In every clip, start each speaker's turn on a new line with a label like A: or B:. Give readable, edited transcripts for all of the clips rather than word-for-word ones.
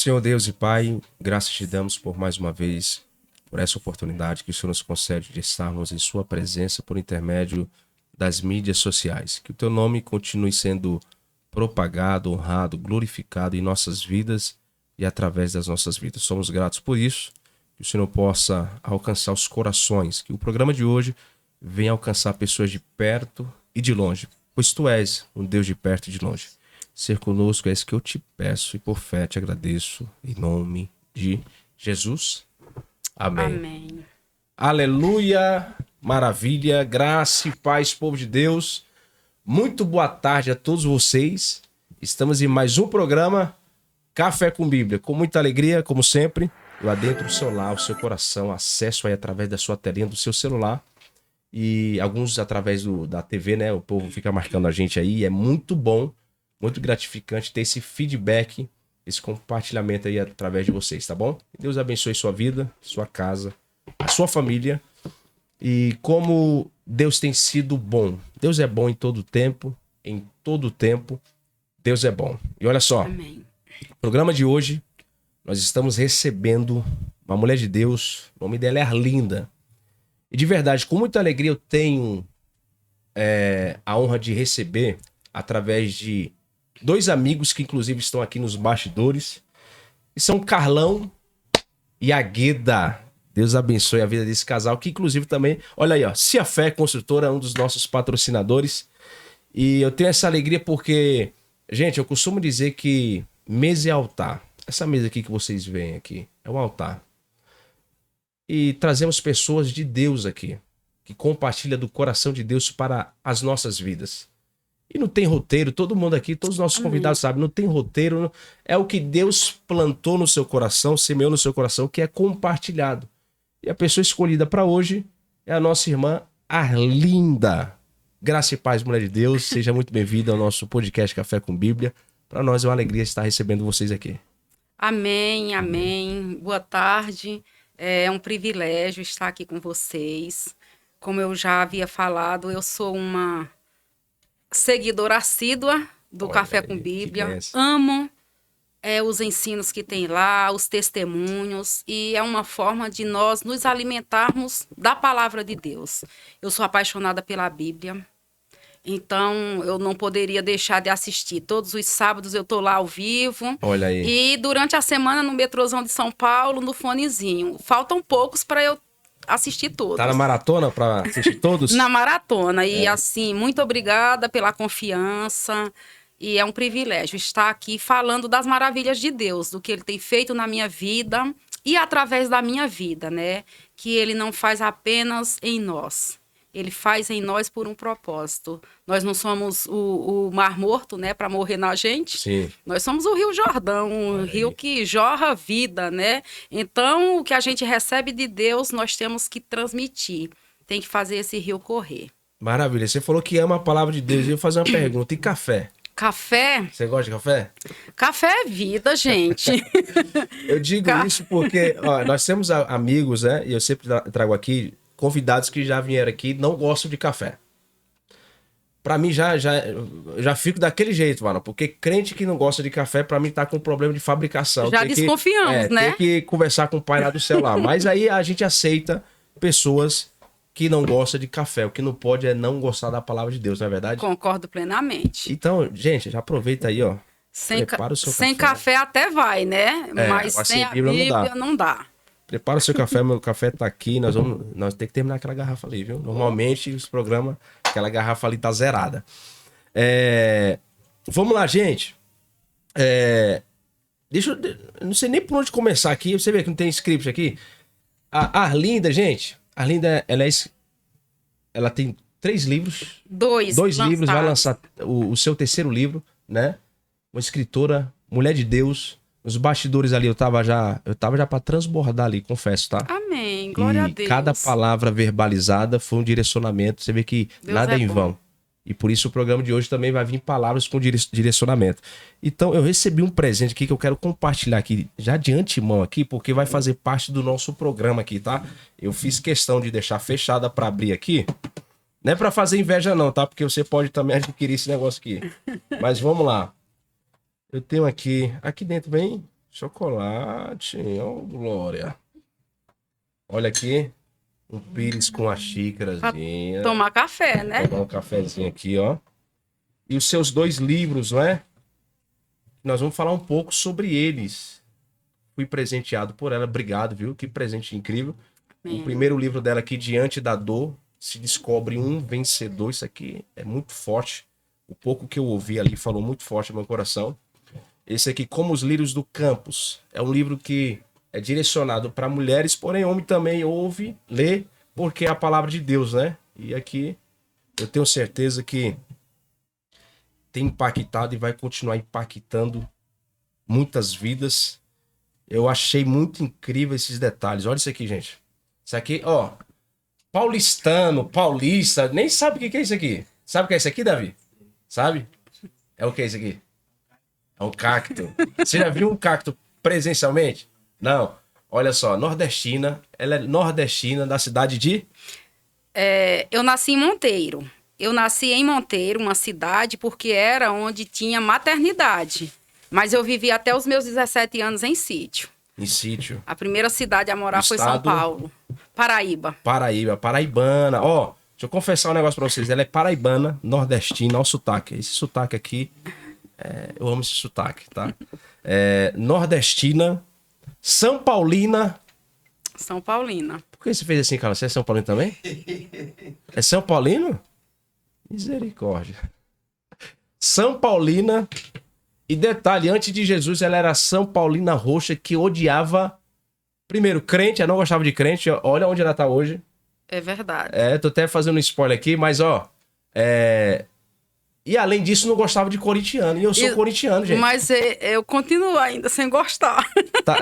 A: Senhor Deus e Pai, graças te damos por mais uma vez, por essa oportunidade que o Senhor nos concede de estarmos em sua presença por intermédio das mídias sociais. Que o teu nome continue sendo propagado, honrado, glorificado em nossas vidas e através das nossas vidas. Somos gratos por isso, que o Senhor possa alcançar os corações, que o programa de hoje venha alcançar pessoas de perto e de longe, pois tu és um Deus de perto e de longe. Ser conosco é isso que eu te peço e por fé te agradeço, em nome de Jesus. Amém.
B: Amém.
A: Aleluia, maravilha, graça e paz, povo de Deus. Muito boa tarde a todos vocês. Estamos em mais um programa Café com Bíblia. Com muita alegria, como sempre, lá dentro do seu lar, o seu coração, acesso aí através da sua telinha do seu celular. E alguns através da TV, né? O povo fica marcando a gente aí. É muito bom, muito gratificante ter esse feedback, esse compartilhamento aí através de vocês, tá bom? Deus abençoe sua vida, sua casa, a sua família. E como Deus tem sido bom. Deus é bom em todo tempo, Deus é bom. E olha só,
B: Amém.
A: no programa de hoje, nós estamos recebendo uma mulher de Deus, o nome dela é Arlinda. E de verdade, com muita alegria eu tenho a honra de receber através de dois amigos que inclusive estão aqui nos bastidores. E são Carlão e Agueda. Deus abençoe a vida desse casal, que inclusive também, olha aí, ó, Se a Fé Construtora é um dos nossos patrocinadores. E eu tenho essa alegria porque, gente, eu costumo dizer que mesa é altar. Essa mesa aqui que vocês veem aqui é um altar. E trazemos pessoas de Deus aqui, que compartilham do coração de Deus para as nossas vidas. E não tem roteiro, todo mundo aqui, todos os nossos convidados sabem, não tem roteiro, é o que Deus plantou no seu coração, semeou no seu coração, que é compartilhado. E a pessoa escolhida para hoje é a nossa irmã Arlinda. Graça e paz, mulher de Deus, seja muito bem-vinda ao nosso podcast Café com Bíblia. Para nós é uma alegria estar recebendo vocês aqui.
B: Amém, amém. Boa tarde. É um privilégio estar aqui com vocês. Como eu já havia falado, eu sou uma seguidora assídua do
A: Olha
B: Café
A: aí,
B: com
A: que
B: Bíblia.
A: benção.
B: Amo os ensinos que tem lá, os testemunhos, e é uma forma de nós nos alimentarmos da palavra de Deus. Eu sou apaixonada pela Bíblia, então eu não poderia deixar de assistir. Todos os sábados eu estou lá ao vivo.
A: Olha aí.
B: E durante a semana no metrôzão de São Paulo, no fonezinho. Faltam poucos para eu assistir todos.
A: Tá na maratona para assistir todos?
B: Na maratona. E assim, muito obrigada pela confiança. E é um privilégio estar aqui falando das maravilhas de Deus, do que Ele tem feito na minha vida e através da minha vida, né? Que Ele não faz apenas em nós. Ele faz em nós por um propósito. Nós não somos o Mar Morto, né, para morrer na gente.
A: Sim.
B: Nós somos o Rio Jordão, um rio que jorra vida, né? Então, o que a gente recebe de Deus, nós temos que transmitir. Tem que fazer esse rio correr.
A: Maravilha. Você falou que ama a palavra de Deus. Eu vou fazer uma pergunta. E café?
B: Café?
A: Você gosta de café?
B: Café é vida, gente.
A: Eu digo isso porque ó, nós temos amigos, né? E eu sempre trago aqui convidados que já vieram aqui e não gostam de café. Pra mim já fico daquele jeito, mano. Porque crente que não gosta de café, pra mim tá com problema de fabricação.
B: Já desconfiamos, né?
A: Tem que conversar com o pai lá do céu lá. Mas aí a gente aceita pessoas que não gostam de café. O que não pode é não gostar da palavra de Deus, não é verdade?
B: Concordo plenamente.
A: Então, gente, já aproveita aí, ó. Prepara o seu
B: sem
A: café.
B: café até vai, né? Mas sem a Bíblia não dá.
A: Prepara o seu café, meu café tá aqui. Nós temos que terminar aquela garrafa ali, viu? Normalmente os programas, aquela garrafa ali tá zerada. Vamos lá, gente. Eu não sei nem por onde começar aqui. Você vê que não tem script aqui. A Arlinda, gente. A Arlinda, ela tem 3 livros.
B: Dois
A: livros, vai lançar o seu terceiro livro, né? Uma escritora, mulher de Deus. Nos bastidores ali, eu tava já pra transbordar ali, confesso, tá?
B: Amém, glória a Deus.
A: E cada palavra verbalizada foi um direcionamento. Você vê que
B: Deus
A: nada é em
B: bom.
A: vão. E por isso o programa de hoje também vai vir palavras com direcionamento. Então eu recebi um presente aqui que eu quero compartilhar aqui já de antemão aqui, porque vai fazer parte do nosso programa aqui, tá? Eu fiz questão de deixar fechada para abrir aqui. Não é para fazer inveja não, tá? Porque você pode também adquirir esse negócio aqui. Mas vamos lá. Eu tenho aqui dentro vem Chocolate, ó, Glória. Olha aqui, um pires com a xícarazinha.
B: Tomar café, né?
A: Tomar um cafezinho aqui, ó. E os seus 2 livros, não é? Nós vamos falar um pouco sobre eles. Fui presenteado por ela, obrigado, viu? Que presente incrível. O primeiro livro dela aqui, Diante da Dor, se descobre um vencedor. Isso aqui é muito forte. O pouco que eu ouvi ali falou muito forte no meu coração. Esse aqui, Como os Lírios do Campos, é um livro que é direcionado para mulheres, porém homem também ouve, lê, porque é a palavra de Deus, né? E aqui eu tenho certeza que tem impactado e vai continuar impactando muitas vidas. Eu achei muito incrível esses detalhes. Olha isso aqui, gente. Isso aqui, ó, paulistano, paulista, nem sabe o que é isso aqui. Sabe o que é isso aqui, Davi? Sabe? É o que é isso aqui? É um cacto. Você já viu um cacto presencialmente? Não. Olha só, nordestina. Ela é nordestina da cidade de...
B: Eu nasci em Monteiro. Eu nasci em Monteiro, uma cidade, porque era onde tinha maternidade. Mas eu vivi até os meus 17 anos em sítio.
A: Em sítio.
B: A primeira cidade a morar foi
A: Estado...
B: São Paulo. Paraíba.
A: Paraíba, paraibana. Ó, deixa eu confessar um negócio pra vocês. Ela é paraibana, nordestina. Olha o sotaque. Esse sotaque aqui, eu amo esse sotaque, tá? Nordestina, São Paulina.
B: São Paulina.
A: Por que você fez assim, cara? Você é São Paulino também? É São Paulino? Misericórdia. São Paulina. E detalhe, antes de Jesus, ela era São Paulina Roxa, que odiava, primeiro, crente, ela não gostava de crente. Olha onde ela tá hoje.
B: É verdade.
A: Tô até fazendo um spoiler aqui, mas ó, e além disso, não gostava de corintiano. E eu sou corintiano, gente.
B: Mas eu continuo ainda sem gostar.
A: Tá,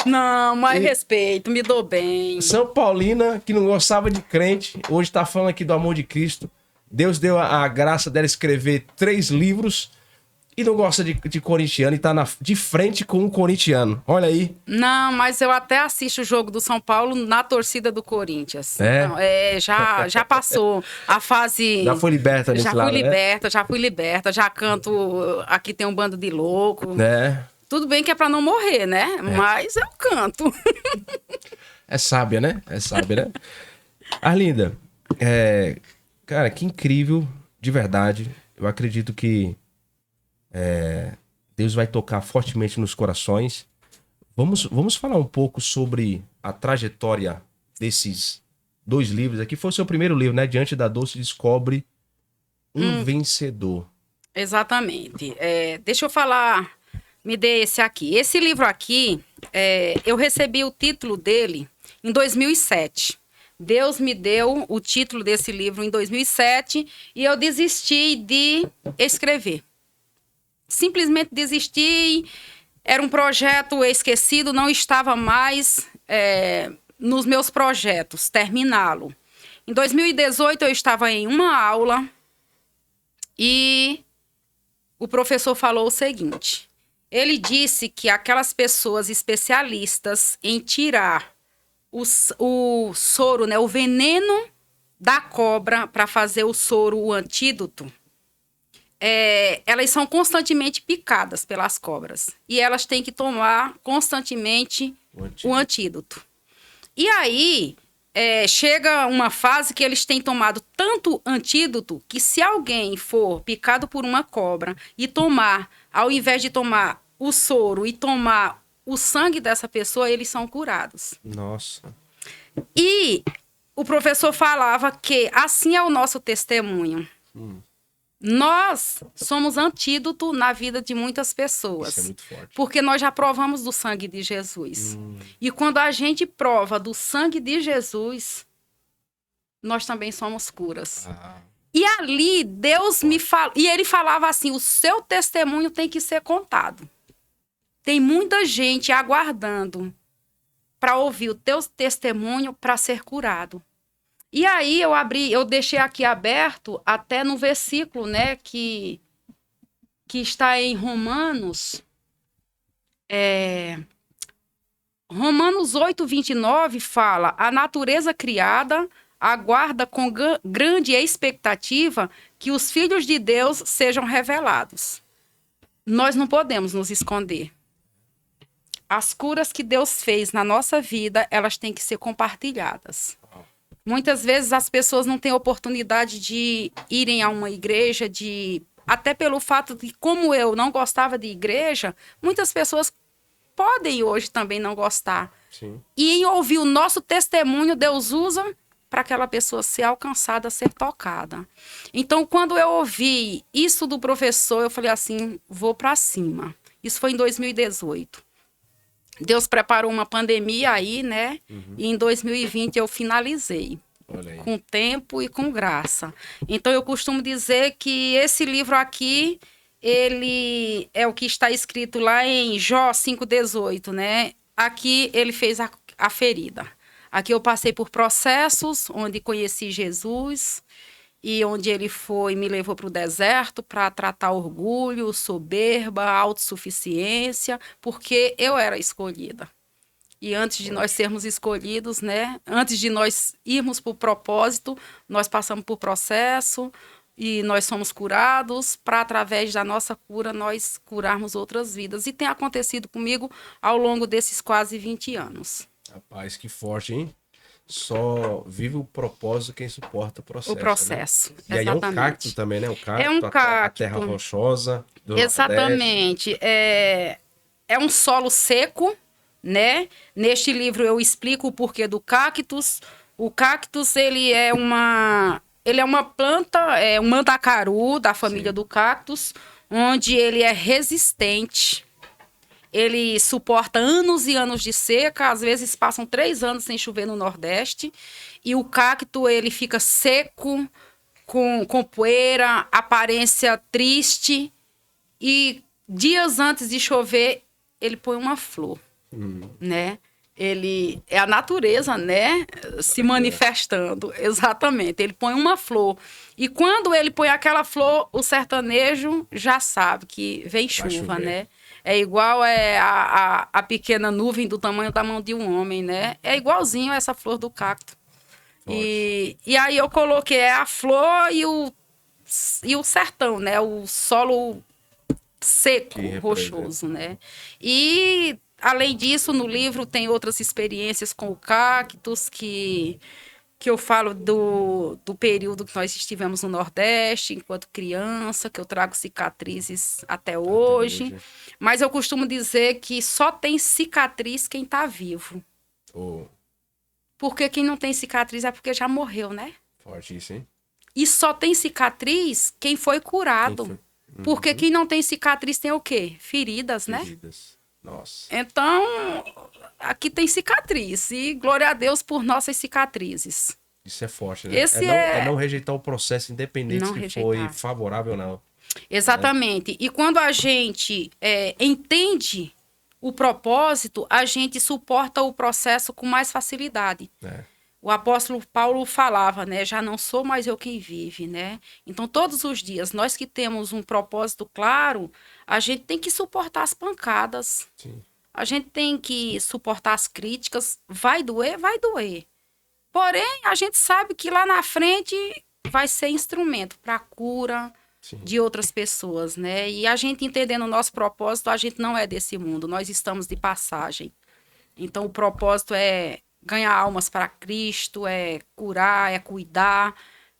B: Não, mas respeito, me dou bem.
A: São Paulina, que não gostava de crente, hoje tá falando aqui do amor de Cristo. Deus deu a graça dela escrever 3 livros e não gosta de corintiano e tá de frente com um corintiano. Olha aí.
B: Não, mas eu até assisto o jogo do São Paulo na torcida do Corinthians. Não, já passou a fase...
A: Já foi liberta nesse lado,
B: Já fui liberta. Já canto Aqui Tem um Bando de Louco. Tudo bem que é pra não morrer, né? Mas eu canto.
A: É sábia, né? Arlinda, cara, que incrível, de verdade. Eu acredito que Deus vai tocar fortemente nos corações. Vamos falar um pouco sobre a trajetória desses 2 livros aqui. Foi o seu primeiro livro, né? Diante da Dor se descobre um vencedor.
B: Exatamente. Deixa eu falar, me dê esse aqui. Esse livro aqui, eu recebi o título dele em 2007. Deus me deu o título desse livro em 2007 e eu desisti de escrever. Simplesmente desisti, era um projeto esquecido, não estava mais nos meus projetos, terminá-lo. Em 2018 eu estava em uma aula e o professor falou o seguinte, ele disse que aquelas pessoas especialistas em tirar o soro, né, o veneno da cobra para fazer o soro, o antídoto, elas são constantemente picadas pelas cobras. E elas têm que tomar constantemente o antídoto. E aí, chega uma fase que eles têm tomado tanto antídoto que se alguém for picado por uma cobra e tomar, ao invés de tomar o soro e tomar o sangue dessa pessoa, eles são curados.
A: Nossa.
B: E o professor falava que assim é o nosso testemunho. Nós somos antídoto na vida de muitas pessoas.
A: Isso é muito forte.
B: Porque nós já provamos do sangue de Jesus. E quando a gente prova do sangue de Jesus, nós também somos curas. E ali, Deus me fala... E ele falava assim, o seu testemunho tem que ser contado. Tem muita gente aguardando para ouvir o teu testemunho para ser curado. E aí eu deixei aqui aberto até no versículo, né, que está em Romanos. Romanos 8:29 fala: a natureza criada aguarda com grande expectativa que os filhos de Deus sejam revelados. Nós não podemos nos esconder. As curas que Deus fez na nossa vida, elas têm que ser compartilhadas. Muitas vezes as pessoas não têm oportunidade de irem a uma igreja, até pelo fato de, como eu não gostava de igreja, muitas pessoas podem hoje também não gostar.
A: Sim.
B: E em ouvir o nosso testemunho, Deus usa para aquela pessoa ser alcançada, ser tocada. Então, quando eu ouvi isso do professor, eu falei assim, vou para cima. Isso foi em 2018. Deus preparou uma pandemia aí, né? E em 2020 eu finalizei.
A: Olha aí.
B: Com tempo e com graça. Então eu costumo dizer que esse livro aqui, ele é o que está escrito lá em Jó 5,18, né? Aqui ele fez a ferida. Aqui eu passei por processos onde conheci Jesus e onde ele me levou para o deserto para tratar orgulho, soberba, autossuficiência, porque eu era escolhida. E antes de nós sermos escolhidos, né? Antes de nós irmos para o propósito, nós passamos por processo e nós somos curados para, através da nossa cura, nós curarmos outras vidas. E tem acontecido comigo ao longo desses quase 20 anos.
A: Rapaz, que forte, hein? Só vive o propósito quem suporta o processo.
B: O processo,
A: né? E aí
B: exatamente.
A: é um cacto também, né? O cacto,
B: É um
A: a
B: cacto.
A: terra rochosa do
B: Exatamente.
A: Nordeste.
B: É um solo seco, né? Neste livro eu explico o porquê do cactus. O cactus, ele é uma planta, é um mandacaru da família
A: Sim.
B: do cactus, onde ele é resistente. Ele suporta anos e anos de seca, às vezes passam 3 anos sem chover no Nordeste. E o cacto, ele fica seco, com poeira, aparência triste. E dias antes de chover, ele põe uma flor, né? Ele é a natureza, né? Se manifestando, exatamente. Ele põe uma flor. E quando ele põe aquela flor, o sertanejo já sabe que vem chuva,
A: chover.
B: né? É igual a pequena nuvem do tamanho da mão de um homem, né? É igualzinho essa flor do cacto. E aí eu coloquei a flor e o sertão, né? O solo seco, rochoso, né? E, além disso, no livro tem outras experiências com o cactus que eu falo do período que nós estivemos no Nordeste, enquanto criança, que eu trago cicatrizes até hoje. Mas eu costumo dizer que só tem cicatriz quem está vivo.
A: Oh.
B: Porque quem não tem cicatriz é porque já morreu, né?
A: Forte isso, hein?
B: E só tem cicatriz quem foi curado. Porque quem não tem cicatriz tem o quê? Feridas, né?
A: Feridas. Nossa.
B: Então, aqui tem cicatriz. E glória a Deus por nossas cicatrizes.
A: Isso é forte, né?
B: Esse
A: é não rejeitar o processo, independente
B: não
A: se
B: rejeitar.
A: foi favorável ou não.
B: Exatamente. E quando a gente entende o propósito, a gente suporta o processo com mais facilidade. O apóstolo Paulo falava, né? Já não sou mais eu quem vive, né? Então, todos os dias, nós que temos um propósito claro, a gente tem que suportar as pancadas.
A: Sim.
B: A gente tem que suportar as críticas. Vai doer? Vai doer. Porém, a gente sabe que lá na frente vai ser instrumento para a cura de outras pessoas, né? E a gente entendendo o nosso propósito, a gente não é desse mundo. Nós estamos de passagem. Então, o propósito é ganhar almas para Cristo, é curar, é cuidar.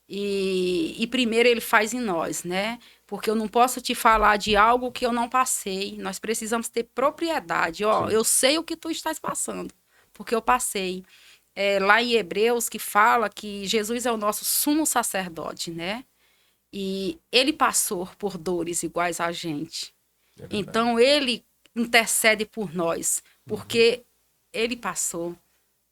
B: E primeiro ele faz em nós, né? Porque eu não posso te falar de algo que eu não passei. Nós precisamos ter propriedade. Ó, eu sei o que tu estás passando, porque eu passei. Lá em Hebreus que fala que Jesus é o nosso sumo sacerdote, né? E ele passou por dores iguais a gente. Então ele intercede por nós, porque ele passou.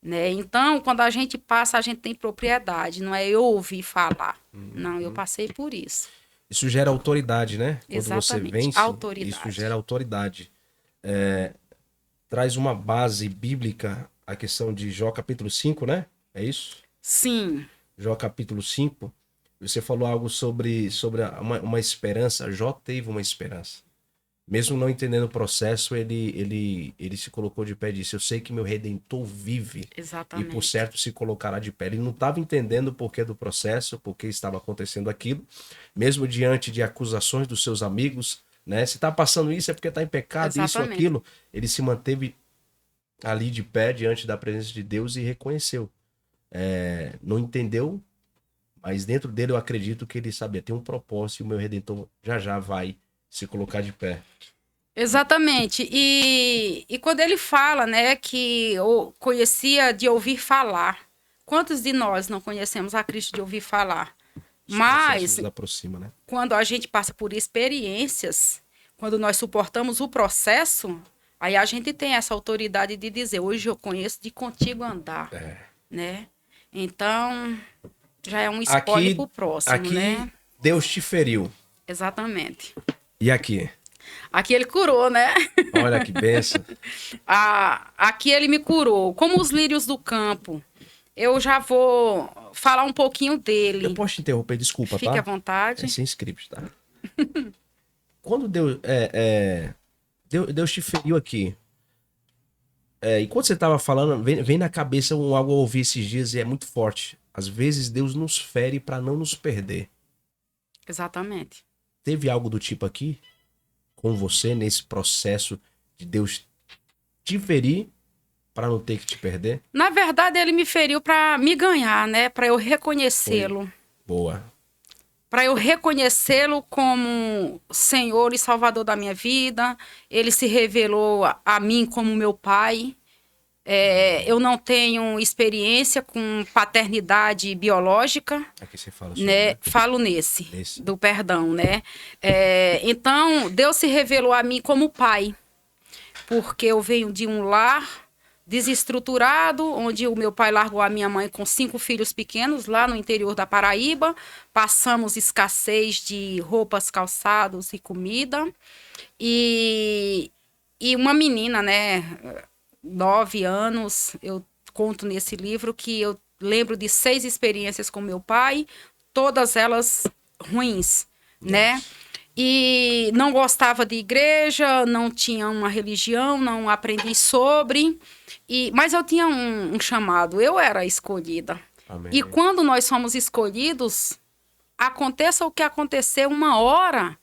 B: Né? Então, quando a gente passa, a gente tem propriedade, não é eu ouvir falar. Não, eu passei por isso.
A: Isso gera autoridade, né?
B: Exatamente.
A: Quando você vence,
B: autoridade.
A: Isso gera autoridade. Traz uma base bíblica a questão de Jó capítulo 5, né? É isso?
B: Sim.
A: Jó capítulo 5. Você falou algo sobre uma esperança. Jó teve uma esperança. Mesmo não entendendo o processo, ele se colocou de pé e disse: eu sei que meu Redentor vive.
B: Exatamente.
A: E por certo se colocará de pé. Ele não estava entendendo o porquê do processo, porque estava acontecendo aquilo. Mesmo diante de acusações dos seus amigos, né? Se está passando isso é porque está em pecado,
B: Exatamente.
A: isso, aquilo. Ele se manteve ali de pé diante da presença de Deus e reconheceu. Não entendeu, mas dentro dele eu acredito que ele sabia, tem um propósito e o meu Redentor já vai se colocar de pé.
B: Exatamente. E quando ele fala, né, que eu conhecia de ouvir falar. Quantos de nós não conhecemos a Cristo de ouvir falar?
A: Os
B: Mas
A: processos nos aproxima, né?
B: quando a gente passa por experiências, quando nós suportamos o processo, aí a gente tem essa autoridade de dizer, hoje eu conheço de contigo andar, né? Então, já é um spoiler pro próximo,
A: aqui,
B: né?
A: Deus te feriu.
B: Exatamente.
A: E aqui?
B: Aqui ele curou, né?
A: Olha que benção.
B: Aqui ele me curou. Como os lírios do campo. Eu já vou falar um pouquinho dele.
A: Eu posso te interromper, desculpa,
B: Fique
A: tá?
B: à vontade.
A: É sem script, tá? Quando Deus te feriu aqui, enquanto você tava falando, vem na cabeça algo eu ouvi esses dias e é muito forte. Às vezes Deus nos fere para não nos perder.
B: Exatamente.
A: Teve algo do tipo aqui com você nesse processo de Deus te ferir para não ter que te perder?
B: Na verdade, ele me feriu para me ganhar, né? Para eu reconhecê-lo.
A: Boa.
B: Para eu reconhecê-lo como Senhor e Salvador da minha vida. Ele se revelou a mim como meu pai. Eu não tenho experiência com paternidade biológica.
A: Aqui você fala sobre,
B: né?
A: né?
B: Falo nesse, do perdão, né? Então, Deus se revelou a mim como pai. Porque eu venho de um lar desestruturado, onde o meu pai largou a minha mãe com 5 filhos pequenos, lá no interior da Paraíba. Passamos escassez de roupas, calçados e comida. E uma menina, né, 9 anos, eu conto nesse livro que eu lembro de 6 experiências com meu pai, todas elas ruins, né? E não gostava de igreja, não tinha uma religião, não aprendi sobre. Mas eu tinha um chamado, eu era escolhida.
A: Amém.
B: E quando nós somos escolhidos, aconteça o que acontecer, uma hora,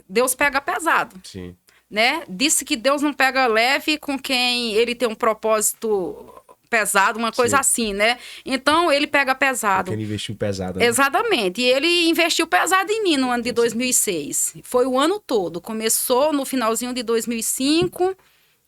B: Deus pega pesado.
A: Sim.
B: Né? Disse que Deus não pega leve com quem ele tem um propósito pesado, uma coisa assim, né? Então, ele pega pesado.
A: Porque ele investiu pesado. Né?
B: Exatamente. E ele investiu pesado em mim no ano de 2006. Foi o ano todo. Começou no finalzinho de 2005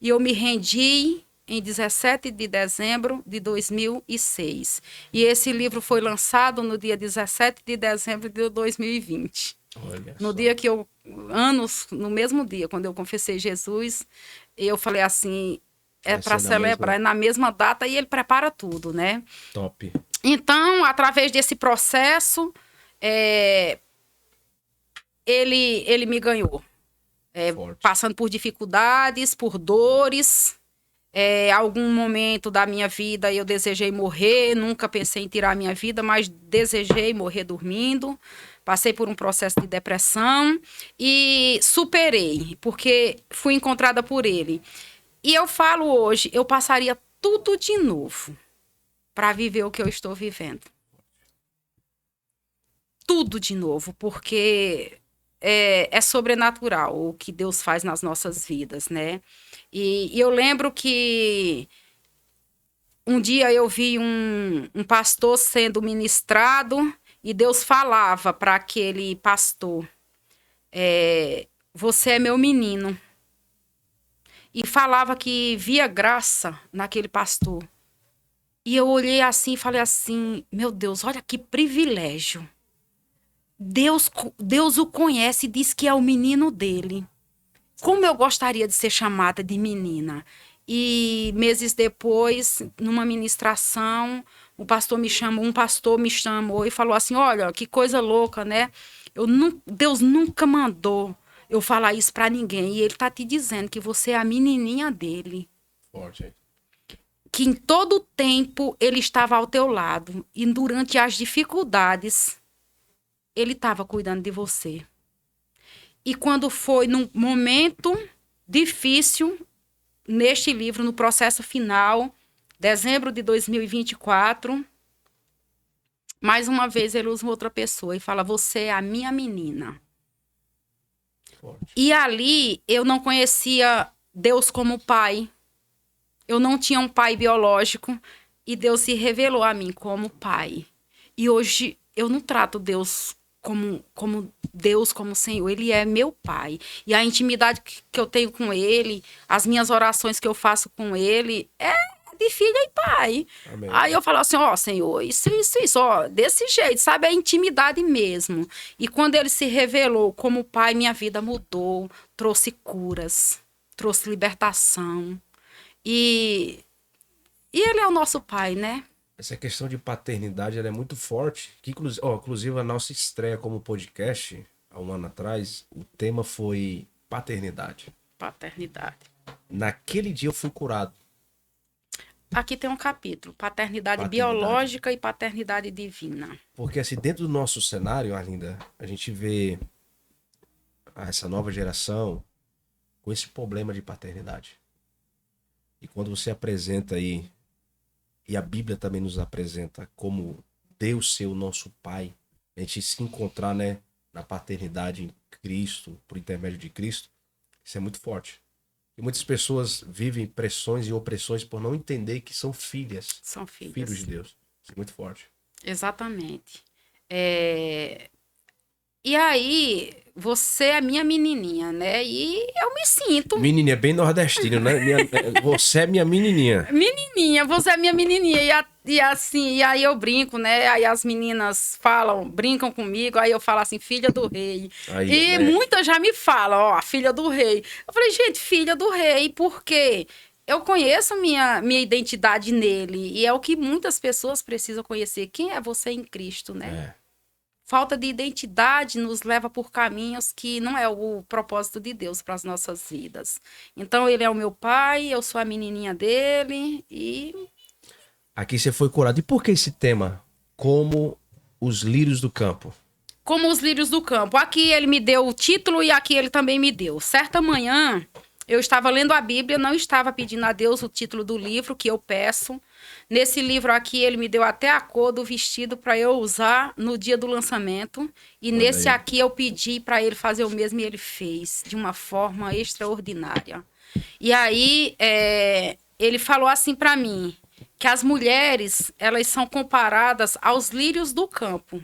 B: e eu me rendi em 17 de dezembro de 2006. E esse livro foi lançado no dia 17 de dezembro de 2020.
A: Olha
B: no
A: só.
B: dia que no mesmo dia, quando eu confessei Jesus, eu falei assim, para celebrar, é na mesma data, e ele prepara tudo, né?
A: Top.
B: Então, através desse processo, ele me ganhou. Passando por dificuldades, por dores. Algum momento da minha vida eu desejei morrer, nunca pensei em tirar a minha vida, mas desejei morrer dormindo. Passei por um processo de depressão e superei, porque fui encontrada por ele. E eu falo hoje, eu passaria tudo de novo para viver o que eu estou vivendo. Tudo de novo, porque é sobrenatural o que Deus faz nas nossas vidas, né? E eu lembro que um dia eu vi um pastor sendo ministrado e Deus falava para aquele pastor, você é meu menino. E falava que via graça naquele pastor. E eu olhei assim e falei assim, meu Deus, olha que privilégio. Deus o conhece e diz que é o menino dele. Como eu gostaria de ser chamada de menina. E meses depois, numa ministração, um pastor me chamou e falou assim, olha, que coisa louca, né? Deus nunca mandou eu falar isso pra ninguém. E ele tá te dizendo que você é a menininha dele.
A: Forte.
B: Que em todo tempo ele estava ao teu lado. E durante as dificuldades, ele estava cuidando de você. E quando foi num momento difícil, neste livro, no processo final, dezembro de 2024, mais uma vez ele usa outra pessoa e fala, você é a minha menina. Forte. E ali eu não conhecia Deus como pai, eu não tinha um pai biológico e Deus se revelou a mim como pai. E hoje eu não trato Deus como Deus, como Senhor. Ele é meu pai. E a intimidade que eu tenho com ele, as minhas orações que eu faço com ele, é de filha e pai.
A: Amém.
B: Aí eu falo assim, ó, Senhor, isso, ó, desse jeito, sabe? É intimidade mesmo. E quando ele se revelou como pai, minha vida mudou, trouxe curas, trouxe libertação. E ele é o nosso pai, né?
A: Essa questão de paternidade, ela é muito forte. Que, inclusive, a nossa estreia como podcast, há um ano atrás, o tema foi paternidade.
B: Paternidade.
A: Naquele dia eu fui curado.
B: Aqui tem um capítulo, paternidade biológica e paternidade divina.
A: Porque assim, dentro do nosso cenário, Arlinda, a gente vê essa nova geração com esse problema de paternidade. E quando você apresenta aí, e a Bíblia também nos apresenta como Deus ser o nosso Pai, a gente se encontrar, né, na paternidade em Cristo, por intermédio de Cristo, isso é muito forte. E muitas pessoas vivem pressões e opressões por não entender que são filhas.
B: São filhos.
A: Filhos de Deus. Isso é muito forte.
B: Exatamente. E aí, você é minha menininha, né? E eu me sinto...
A: Menininha, bem nordestino, né? Você é minha menininha.
B: Menininha, você é minha menininha. E aí eu brinco, né? Aí as meninas brincam comigo, aí eu falo assim, filha do rei. Aí, muitas já me falam, ó, filha do rei. Eu falei, gente, filha do rei, por quê? Eu conheço minha identidade nele. E é o que muitas pessoas precisam conhecer. Quem é você em Cristo, né? Falta de identidade nos leva por caminhos que não é o propósito de Deus para as nossas vidas. Então, ele é o meu pai, eu sou a menininha dele e...
A: Aqui você foi curado. E por que esse tema? Como os lírios do campo.
B: Como os lírios do campo. Aqui ele me deu o título e aqui ele também me deu. Certa manhã, eu estava lendo a Bíblia, não estava pedindo a Deus o título do livro que eu peço. Nesse livro aqui, ele me deu até a cor do vestido para eu usar no dia do lançamento. E nesse aqui eu pedi para ele fazer o mesmo e ele fez de uma forma extraordinária. E aí, ele falou assim para mim, que as mulheres, elas são comparadas aos lírios do campo.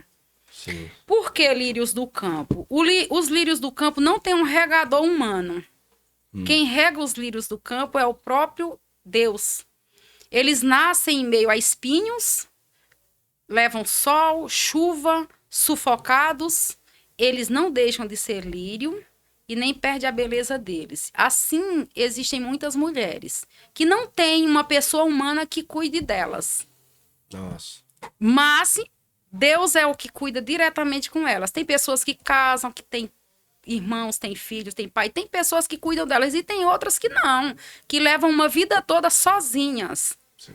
A: Sim.
B: Por que lírios do campo? Os lírios do campo não têm um regador humano. Quem rega os lírios do campo é o próprio Deus. Eles nascem em meio a espinhos, levam sol, chuva, sufocados. Eles não deixam de ser lírio e nem perdem a beleza deles. Assim, existem muitas mulheres que não têm uma pessoa humana que cuide delas.
A: Nossa.
B: Mas Deus é o que cuida diretamente com elas. Tem pessoas que casam, que têm irmãos, têm filhos, têm pai. Tem pessoas que cuidam delas e tem outras que não, que levam uma vida toda sozinhas.
A: Sim.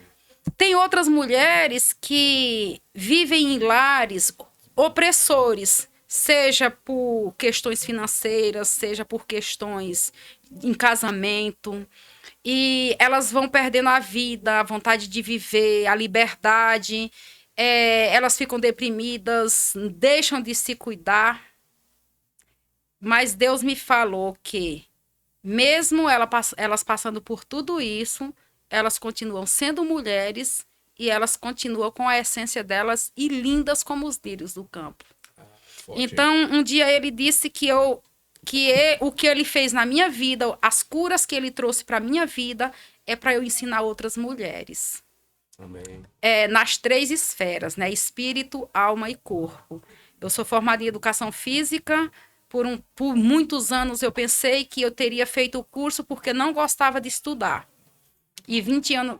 B: Tem outras mulheres que vivem em lares opressores, seja por questões financeiras, seja por questões em casamento, e elas vão perdendo a vida, a vontade de viver, a liberdade, elas ficam deprimidas, deixam de se cuidar. Mas Deus me falou que, mesmo elas passando por tudo isso, elas continuam sendo mulheres e elas continuam com a essência delas e lindas como os lírios do campo. Então, um dia ele disse o que ele fez na minha vida, as curas que ele trouxe para a minha vida, é para eu ensinar outras mulheres.
A: Amém.
B: Nas 3 esferas, né? Espírito, alma e corpo. Eu sou formada em educação física. Por muitos anos eu pensei que eu teria feito o curso porque não gostava de estudar. E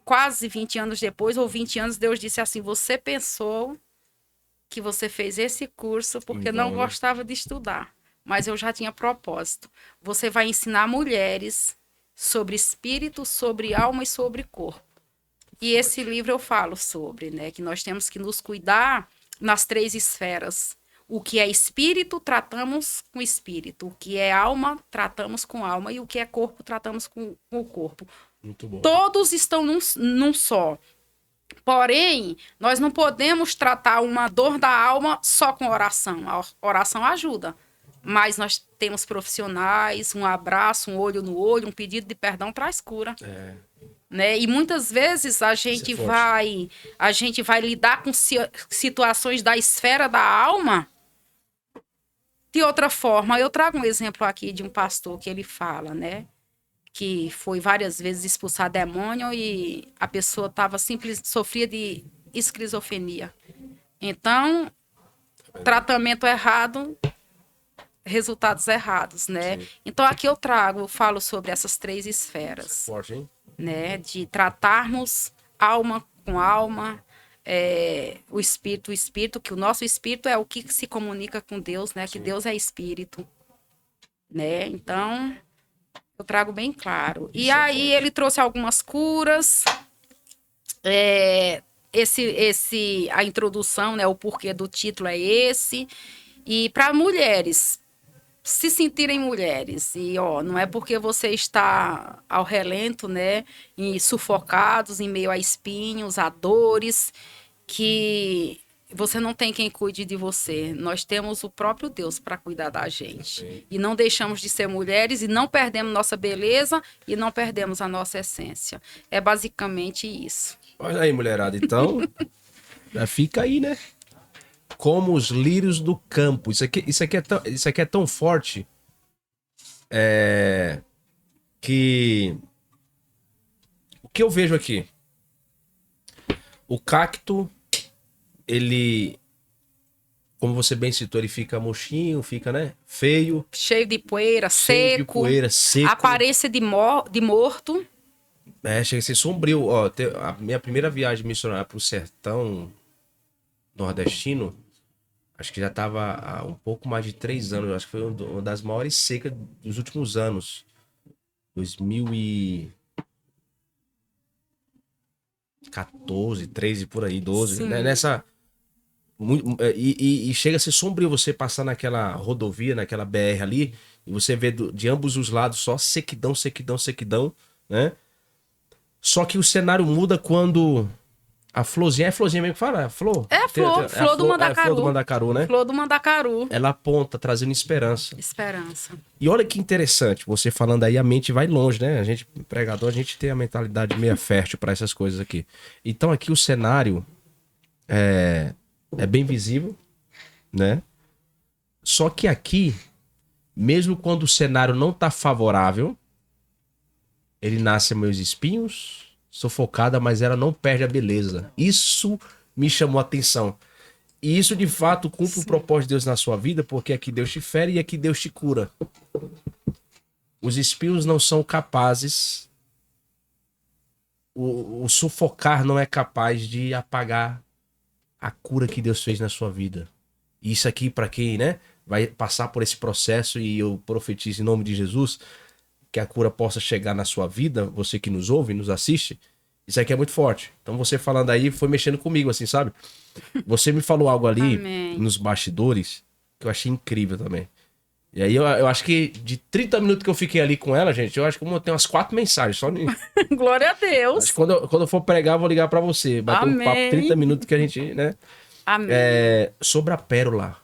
B: quase 20 anos depois, ou 20 anos, Deus disse assim, você pensou que você fez esse curso porque não gostava de estudar. Mas eu já tinha propósito. Você vai ensinar mulheres sobre espírito, sobre alma e sobre corpo. E esse livro eu falo sobre, né? Que nós temos que nos cuidar nas 3 esferas. O que é espírito, tratamos com espírito. O que é alma, tratamos com alma. E o que é corpo, tratamos com o corpo.
A: Muito bom.
B: Todos estão num só. Porém, nós não podemos tratar uma dor da alma só com oração. A oração ajuda. Mas nós temos profissionais, um abraço, um olho no olho, um pedido de perdão traz cura. né? E muitas vezes a gente vai lidar com situações da esfera da alma de outra forma. Eu trago um exemplo aqui de um pastor que ele fala, né? Que foi várias vezes expulsar demônio e a pessoa sofria de esquizofrenia. Então, tratamento errado, resultados errados, né? Sim. Então, aqui eu falo sobre essas 3 esferas.
A: Forte, hein?
B: Né? De tratarmos alma com alma, o espírito, que o nosso espírito é o que se comunica com Deus, né? Sim. Que Deus é espírito, né? Então, eu trago bem claro. E aí ele trouxe algumas curas, a introdução, né? O porquê do título é esse. E para mulheres se sentirem mulheres. E, não é porque você está ao relento, né? E sufocados em meio a espinhos, a dores, que você não tem quem cuide de você. Nós temos o próprio Deus para cuidar da gente. Sim. E não deixamos de ser mulheres e não perdemos nossa beleza e não perdemos a nossa essência. É basicamente isso.
A: Olha aí, mulherada. Então, já fica aí, né? Como os lírios do campo. Isso aqui é tão forte que o que eu vejo aqui, o cacto, ele, como você bem citou, ele fica murchinho, fica, né, feio,
B: cheio de poeira, seco, aparência de morto.
A: Chega a ser sombrio. A minha primeira viagem missionária para o sertão nordestino, acho que já estava há um pouco mais de 3 anos. Acho que foi uma das maiores secas dos últimos anos. 2014, 13, por aí, 12. Né? E chega a ser sombrio você passar naquela rodovia, naquela BR ali, e você vê de ambos os lados só sequidão, sequidão, sequidão, né? Só que o cenário muda quando... A florzinha, é florzinha mesmo que fala? Flor?
B: Flor do mandacaru.
A: Flor do mandacaru, né?
B: Flor do mandacaru.
A: Ela aponta, trazendo esperança.
B: Esperança.
A: E olha que interessante, você falando aí, a mente vai longe, né? A gente, pregador, a gente tem a mentalidade meio fértil para essas coisas aqui. Então aqui o cenário é bem visível, né? Só que aqui, mesmo quando o cenário não tá favorável, ele nasce meus espinhos, sufocada, mas ela não perde a beleza. Isso me chamou a atenção. E isso, de fato, cumpre o propósito de Deus na sua vida, porque aqui Deus te fere e aqui Deus te cura. Os espinhos não são capazes, o sufocar não é capaz de apagar a cura que Deus fez na sua vida. E isso aqui, para quem, né, vai passar por esse processo, e eu profetizo em nome de Jesus, que a cura possa chegar na sua vida, você que nos ouve, nos assiste, isso aqui é muito forte. Então você falando aí foi mexendo comigo, assim, sabe? Você me falou algo ali nos bastidores que eu achei incrível também. E aí eu acho que de 30 minutos que eu fiquei ali com ela, gente, eu acho que eu tenho umas 4 mensagens só de...
B: Glória a Deus.
A: Acho que quando eu for pregar, eu vou ligar pra você. Bater um papo 30 minutos que a gente, né?
B: Amém.
A: Sobre a pérola.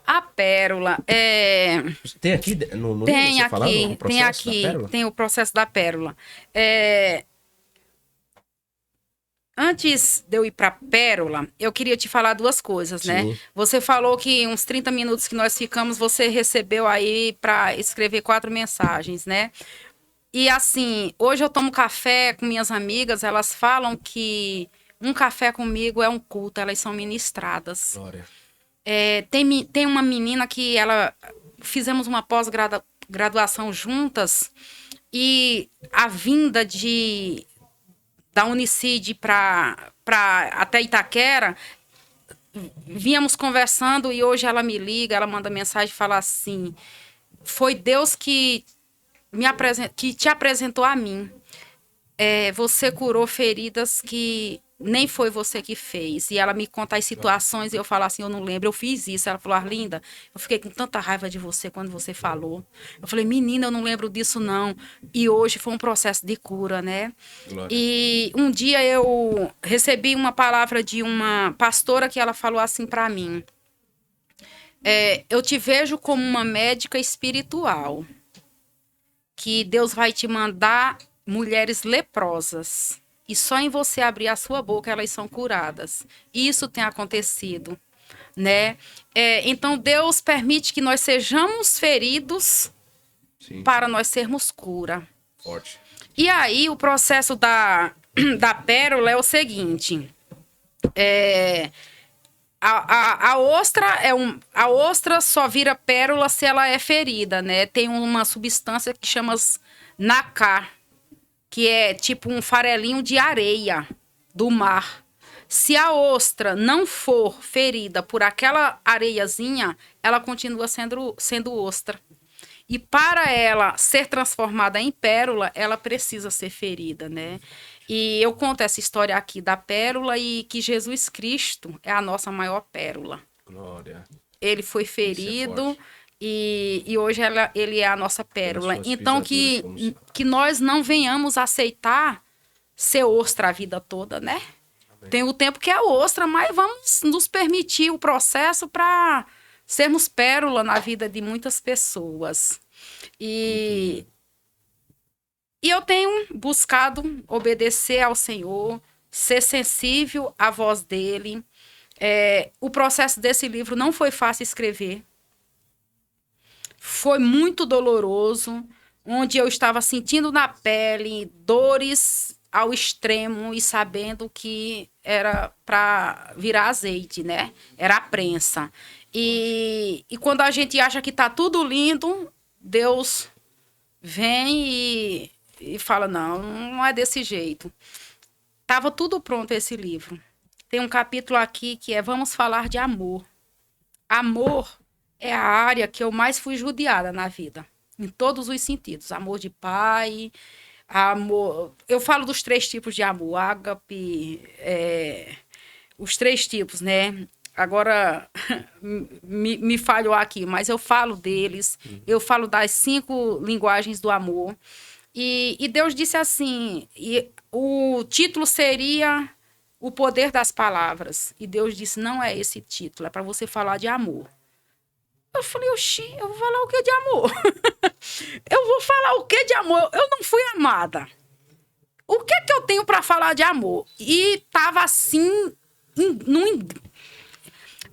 B: A pérola
A: Tem aqui no
B: tem
A: você
B: aqui,
A: falando, o processo
B: tem aqui,
A: da pérola?
B: tem o processo da pérola. Antes de eu ir para pérola, eu queria te falar 2 coisas, né?
A: Sim.
B: Você falou que uns 30 minutos que nós ficamos, você recebeu aí para escrever 4 mensagens, né? E assim, hoje eu tomo café com minhas amigas, elas falam que um café comigo é um culto, elas são ministradas.
A: Glória.
B: Tem uma menina que fizemos uma pós-graduação juntas, e a vinda da Unicid para até Itaquera, vínhamos conversando, e hoje ela me liga, ela manda mensagem e fala assim: foi Deus que te apresentou a mim. Você curou feridas que nem foi você que fez. E ela me conta as situações, e eu falo assim: eu não lembro, eu fiz isso. Ela falou: Arlinda, eu fiquei com tanta raiva de você quando você falou. Eu falei: menina, eu não lembro disso não. E hoje foi um processo de cura, né? Glória. E um dia eu recebi uma palavra de uma pastora, que ela falou assim para mim: eu te vejo como uma médica espiritual, que Deus vai te mandar mulheres leprosas. E só em você abrir a sua boca elas são curadas. Isso tem acontecido, né? Então Deus permite que nós sejamos feridos para nós sermos cura.
A: Forte.
B: E aí o processo da pérola é o seguinte. A ostra só vira pérola se ela é ferida, né? Tem uma substância que chama nacá, que é tipo um farelinho de areia do mar. Se a ostra não for ferida por aquela areiazinha, ela continua sendo ostra. E para ela ser transformada em pérola, ela precisa ser ferida, né? E eu conto essa história aqui da pérola e que Jesus Cristo é a nossa maior pérola.
A: Glória.
B: Ele foi ferido e hoje ele é a nossa pérola. Então que nós não venhamos aceitar ser ostra a vida toda, né? Amém. Tem o tempo que é ostra, mas vamos nos permitir o processo para sermos pérola na vida de muitas pessoas. E eu tenho buscado obedecer ao Senhor, ser sensível à voz dele. O processo desse livro não foi fácil escrever. Foi muito doloroso, onde eu estava sentindo na pele dores ao extremo e sabendo que era para virar azeite, né? Era a prensa. E quando a gente acha que tá tudo lindo, Deus vem e fala, não é desse jeito. Tava tudo pronto esse livro. Tem um capítulo aqui que é Vamos Falar de Amor. Amor é a área que eu mais fui judiada na vida, em todos os sentidos. Amor de pai, amor... Eu falo dos 3 tipos de amor, ágape, os 3 tipos, né? Agora, me falhou aqui, mas eu falo deles. Eu falo das 5 linguagens do amor. E Deus disse assim, o título seria O Poder das Palavras. E Deus disse, não é esse título, é para você falar de amor. Eu falei, oxi, eu vou falar o que de amor? Eu vou falar o que de amor? Eu não fui amada. O que eu tenho para falar de amor? E tava assim,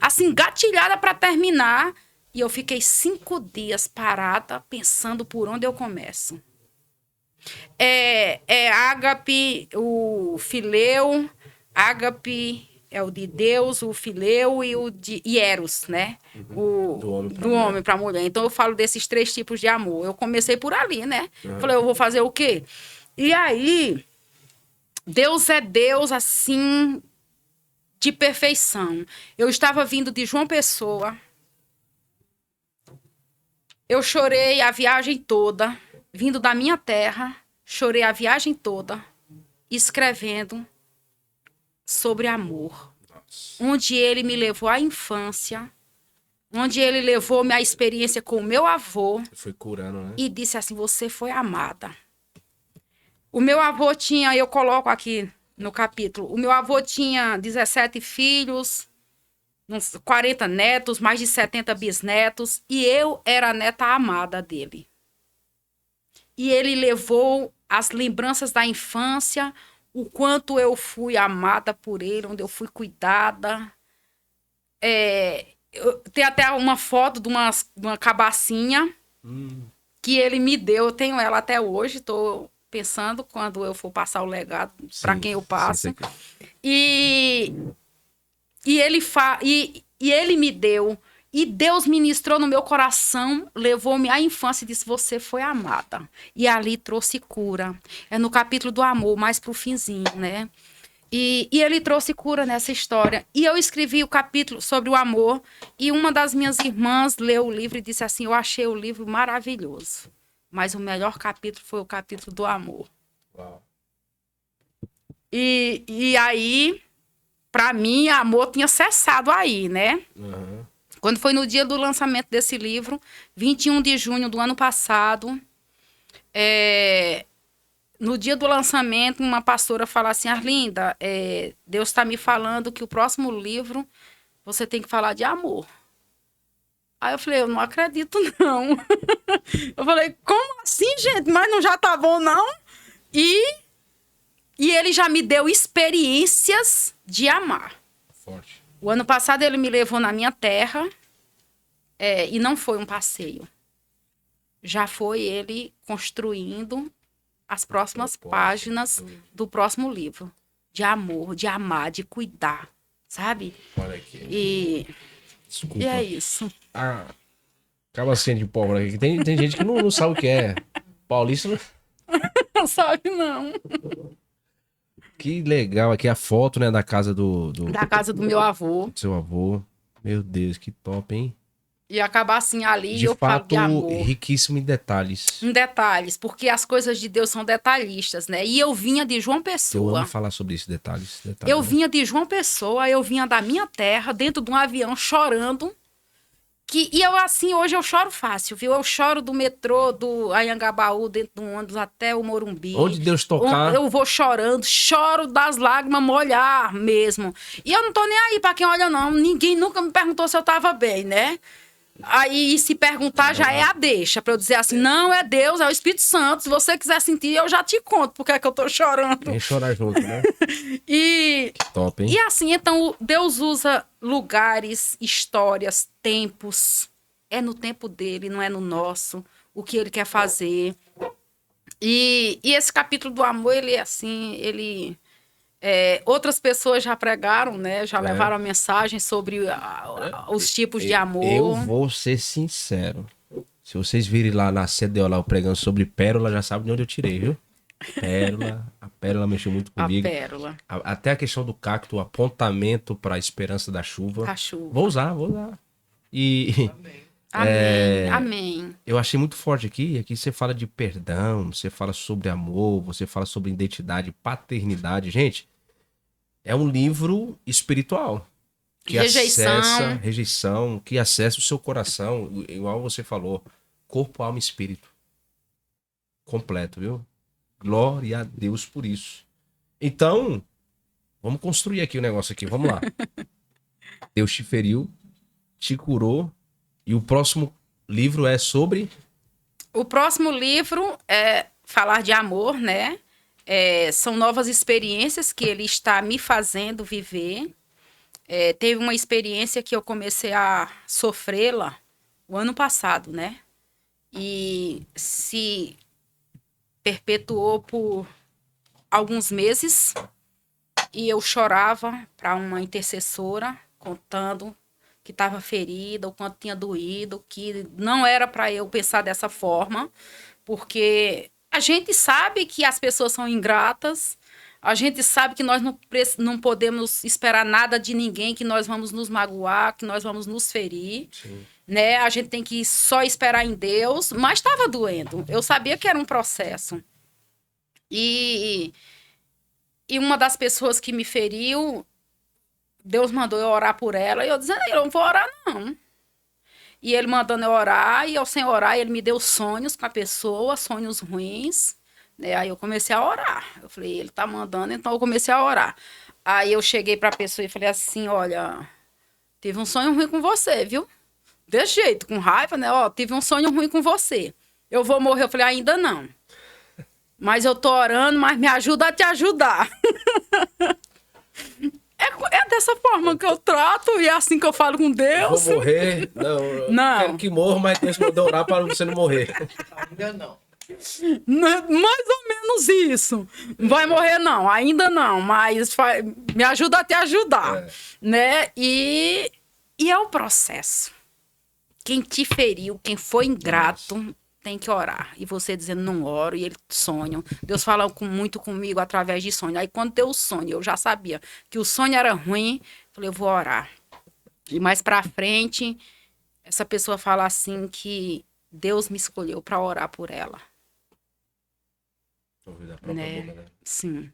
B: assim, engatilhada para terminar. E eu fiquei 5 dias parada, pensando por onde eu começo. Ágape, o fileu, ágape é o de Deus, o fileu e o de Eros, né? Do homem para a mulher. Então eu falo desses 3 tipos de amor. Eu comecei por ali, né? Falei, eu vou fazer o quê? E aí, Deus é Deus, assim, de perfeição. Eu estava vindo de João Pessoa. Eu chorei a viagem toda, vindo da minha terra. Chorei a viagem toda, escrevendo sobre amor. Nossa. Onde ele me levou à infância, onde ele levou minha experiência com o meu avô.
A: Foi curando, né?
B: E disse assim, você foi amada. O meu avô tinha, eu coloco aqui no capítulo, o meu avô tinha 17 filhos, uns 40 netos, mais de 70 bisnetos, e eu era a neta amada dele. E ele levou as lembranças da infância, o quanto eu fui amada por ele, onde eu fui cuidada. Tem até uma foto de uma cabacinha que ele me deu. Eu tenho ela até hoje, estou pensando quando eu for passar o legado para quem eu passo. E ele me deu. E Deus ministrou no meu coração, levou-me à infância e disse, você foi amada. E ali trouxe cura. É no capítulo do amor, mais pro finzinho, né? E ele trouxe cura nessa história. E eu escrevi o capítulo sobre o amor. E uma das minhas irmãs leu o livro e disse assim, eu achei o livro maravilhoso. Mas o melhor capítulo foi o capítulo do amor. Uau. E aí, para mim, amor tinha cessado aí, né? Uhum. Quando foi no dia do lançamento desse livro, 21 de junho do ano passado, no dia do lançamento, uma pastora falou assim, Arlinda, Deus está me falando que o próximo livro você tem que falar de amor. Aí eu falei, eu não acredito não. Eu falei, como assim, gente? Mas não já tá bom, não? E ele já me deu experiências de amar.
A: Forte.
B: O ano passado ele me levou na minha terra, e não foi um passeio. Já foi ele construindo as próximas páginas do próximo livro. De amor, de amar, de cuidar, sabe?
A: Olha aqui. Desculpa.
B: E é isso.
A: Acaba sendo de pobre aqui. Tem gente que não sabe o que é. Paulista não...
B: Não sabe, não.
A: Que legal aqui a foto, né, da casa
B: Da casa do meu avô.
A: do seu avô. Meu Deus, que top, hein?
B: E acabar assim ali,
A: De
B: eu falo
A: fato,
B: de amor.
A: riquíssimo em detalhes.
B: Em detalhes, porque as coisas de Deus são detalhistas, né? E eu vinha de João
A: Eu
B: Pessoa.
A: amo falar sobre isso, detalhes.
B: Eu
A: Né?
B: vinha de João Pessoa, eu vinha da minha terra, dentro de um avião, chorando. E eu, assim, hoje eu choro fácil, viu? Eu choro do metrô, do Anhangabaú, dentro do ônibus, até o Morumbi.
A: Onde Deus tocar.
B: Eu vou chorando, choro das lágrimas molhar mesmo. E eu não tô nem aí pra quem olha, não. Ninguém nunca me perguntou se eu tava bem, né? Aí, se perguntar, já é a deixa pra eu dizer assim, não, é Deus, é o Espírito Santo. Se você quiser sentir, eu já te conto porque é que eu tô chorando.
A: Vem chorar junto, né?
B: E...
A: Top, hein?
B: E assim, então, Deus usa lugares, histórias, tempos. É no tempo dele, não é no nosso. O que ele quer fazer. E esse capítulo do amor, ele é assim, ele... outras pessoas já pregaram, né? Já levaram a mensagem sobre os tipos de amor.
A: Eu vou ser sincero. Se vocês virem lá na CDO, lá eu pregando sobre pérola, já sabe de onde eu tirei, viu? A pérola mexeu muito comigo.
B: A pérola.
A: Até a questão do cacto, o apontamento para a esperança da chuva.
B: A chuva.
A: Vou usar. E
B: Amém. Amém.
A: eu achei muito forte aqui. Aqui você fala de perdão, você fala sobre amor, você fala sobre identidade, paternidade. Gente, é um livro espiritual. Que acessa rejeição, que acessa o seu coração, igual você falou, corpo, alma e espírito. Completo, viu? Glória a Deus por isso. Então, vamos construir aqui o negócio aqui. Vamos lá. Deus te feriu, te curou. E o próximo livro é sobre...
B: O próximo livro é falar de amor, né? São novas experiências que ele está me fazendo viver. Teve uma experiência que eu comecei a sofrê-la o ano passado, né? E se perpetuou por alguns meses. E eu chorava para uma intercessora, contando que estava ferida, o quanto tinha doído, que não era para eu pensar dessa forma, porque a gente sabe que as pessoas são ingratas, a gente sabe que nós não podemos esperar nada de ninguém, que nós vamos nos magoar, que nós vamos nos ferir, né? A gente tem que só esperar em Deus, mas estava doendo. Eu sabia que era um processo. E uma das pessoas que me feriu, Deus mandou eu orar por ela, e eu dizendo, eu não vou orar, não. E ele mandando eu orar, e eu sem orar, ele me deu sonhos com a pessoa, sonhos ruins, né? Aí eu comecei a orar. Eu falei, ele tá mandando, então eu comecei a orar. Aí eu cheguei pra pessoa e falei assim, olha, tive um sonho ruim com você, viu? Desse jeito, com raiva, né? Ó, tive um sonho ruim com você. Eu vou morrer. Eu falei, ainda não. Mas eu tô orando, mas me ajuda a te ajudar. É dessa forma que eu trato e é assim que eu falo com Deus.
A: Vou morrer? Não. Quero que morra, mas Deus mandou orar para você não morrer.
C: Ainda não.
B: Mais ou menos isso. Não vai morrer, não. Ainda não. Mas me ajuda a te ajudar. Né? E é o processo. Quem te feriu, quem foi ingrato, tem que orar. E você dizendo, não oro, e ele sonha. Deus fala muito comigo através de sonho. Aí quando deu o sonho, eu já sabia que o sonho era ruim, falei, eu vou orar. E mais pra frente, essa pessoa fala assim que Deus me escolheu para orar por ela. Né? Boca, né? Sim.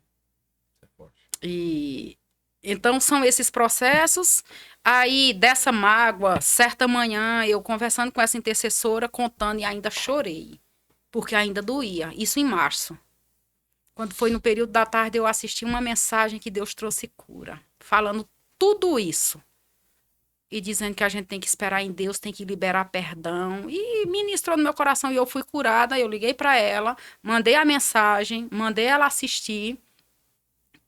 B: É forte. E então são esses processos. Aí dessa mágoa, certa manhã, eu conversando com essa intercessora, contando, e ainda chorei, porque ainda doía. Isso em março. Quando foi no período da tarde, eu assisti uma mensagem que Deus trouxe cura, falando tudo isso. e dizendo que a gente tem que esperar em Deus, tem que liberar perdão. E ministrou no meu coração e eu fui curada. Eu liguei para ela, mandei a mensagem, mandei ela assistir.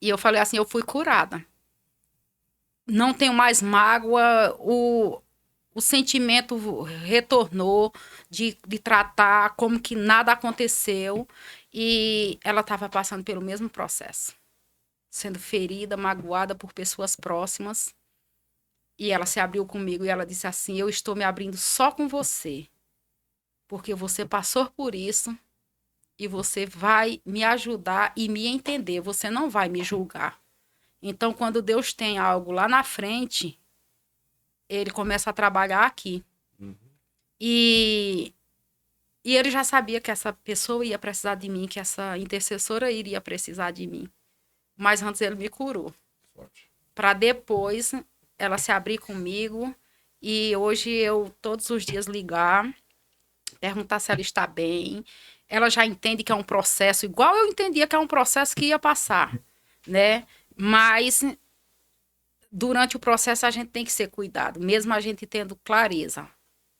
B: E eu falei assim, eu fui curada. Não tenho mais mágoa, o sentimento retornou de tratar como que nada aconteceu. E ela estava passando pelo mesmo processo. Sendo ferida, magoada por pessoas próximas. E ela se abriu comigo e ela disse assim, eu estou me abrindo só com você. Porque você passou por isso e você vai me ajudar e me entender. Você não vai me julgar. Então, quando Deus tem algo lá na frente, ele começa a trabalhar aqui. E ele já sabia que essa pessoa ia precisar de mim, que essa intercessora iria precisar de mim. Mas antes ele me curou. Para depois ela se abrir comigo. E hoje eu, todos os dias, ligar, perguntar se ela está bem. Ela já entende que é um processo, igual eu entendia que é um processo que ia passar, né? Mas durante o processo a gente tem que ser cuidado, mesmo a gente tendo clareza.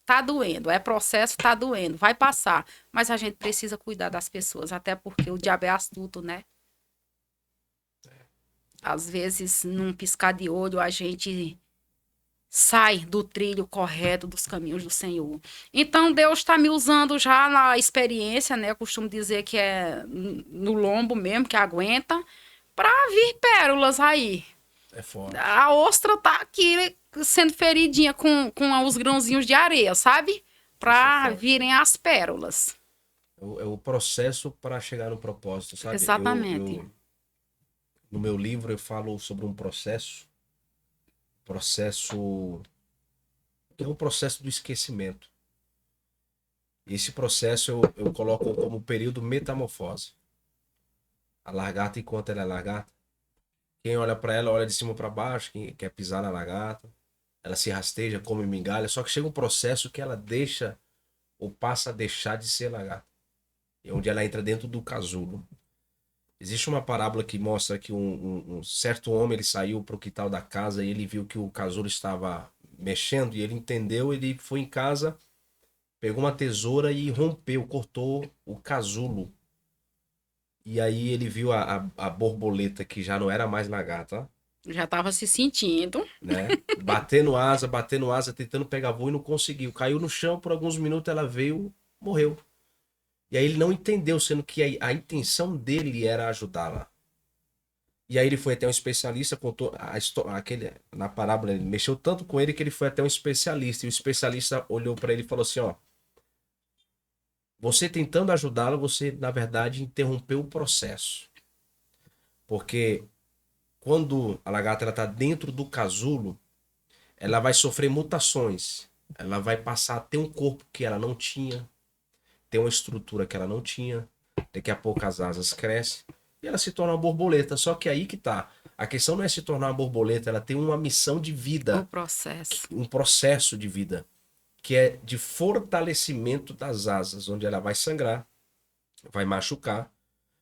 B: Tá doendo, é processo, tá doendo, vai passar. Mas a gente precisa cuidar das pessoas, até porque o diabo é astuto, né? Às vezes, num piscar de olho, a gente sai do trilho correto dos caminhos do Senhor. Então, Deus está me usando já na experiência, né? Eu costumo dizer que é no lombo mesmo, que aguenta, para vir pérolas aí.
A: É forte.
B: A ostra tá aqui sendo feridinha com os grãozinhos de areia, sabe? Para virem as pérolas.
A: É o processo para chegar no propósito, sabe?
B: Exatamente.
A: No meu livro eu falo sobre um processo que é o processo do esquecimento. E esse processo eu coloco como período metamorfose. A lagarta, enquanto ela é lagarta, quem olha para ela, olha de cima para baixo, quem quer pisar na lagarta, ela se rasteja, come migalha, só que chega um processo que ela deixa ou passa a deixar de ser lagarta. É onde ela entra dentro do casulo. Existe uma parábola que mostra que um certo homem ele saiu para o quintal da casa e ele viu que o casulo estava mexendo e ele entendeu, ele foi em casa, pegou uma tesoura e rompeu, cortou o casulo. E aí ele viu a borboleta que já não era mais lagarta,
B: Já estava se sentindo.
A: né? Batendo asa, tentando pegar voo e não conseguiu. Caiu no chão por alguns minutos, ela veio, morreu. E aí ele não entendeu, sendo que a intenção dele era ajudá-la. E aí ele foi até um especialista, contou a história, na parábola, ele mexeu tanto com ele que ele foi até um especialista. E o especialista olhou para ele e falou assim, ó, você tentando ajudá-la, você, na verdade, interrompeu o processo. Porque quando a lagarta está dentro do casulo, ela vai sofrer mutações. Ela vai passar a ter um corpo que ela não tinha, ter uma estrutura que ela não tinha. Daqui a pouco as asas crescem e ela se torna uma borboleta. Só que aí que tá. A questão não é se tornar uma borboleta, ela tem uma missão de vida. Um processo de vida. Que é de fortalecimento das asas, onde ela vai sangrar, vai machucar.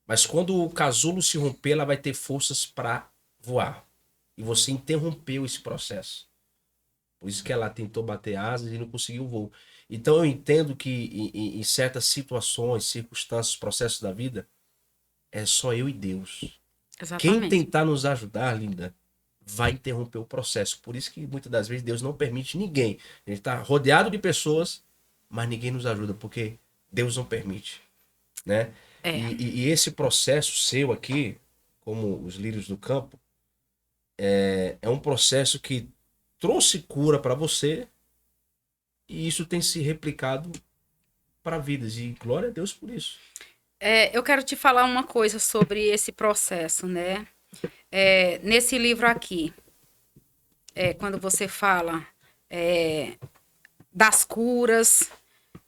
A: Mas quando o casulo se romper, ela vai ter forças para voar. E você interrompeu esse processo. Por isso que ela tentou bater asas e não conseguiu o voo. Então eu entendo que em certas situações, circunstâncias, processos da vida, é só eu e Deus.
B: Exatamente.
A: Quem tentar nos ajudar, linda, vai interromper o processo. Por isso que muitas das vezes Deus não permite ninguém. A gente está rodeado de pessoas, mas ninguém nos ajuda, porque Deus não permite. Né? E esse processo seu aqui, como os lírios do campo, é um processo que trouxe cura para você e isso tem se replicado para vidas. E glória a Deus por isso.
B: Eu quero te falar uma coisa sobre esse processo, né? Nesse livro aqui, quando você fala das curas,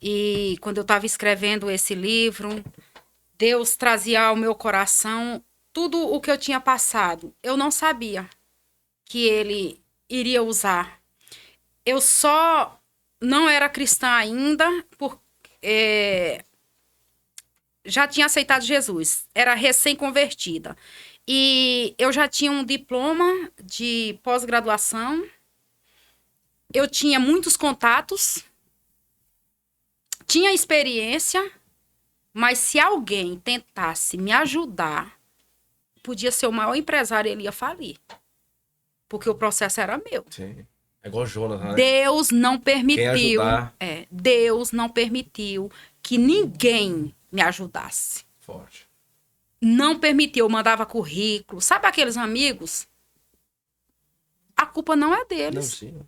B: e quando eu estava escrevendo esse livro, Deus trazia ao meu coração tudo o que eu tinha passado. Eu não sabia que ele iria usar. Eu só não era cristã ainda, porque já tinha aceitado Jesus, era recém-convertida. E eu já tinha um diploma de pós-graduação. eu tinha muitos contatos, tinha experiência, mas se alguém tentasse me ajudar, podia ser o maior empresário, ele ia falir. Porque o processo era meu.
A: Sim. É igual Jonas, né?
B: Deus não permitiu.
A: ajudar.
B: Deus não permitiu que ninguém me ajudasse.
A: Forte.
B: Não permitiu, eu mandava currículo. Sabe aqueles amigos? A culpa não é
A: Não,
B: deles.
A: sim.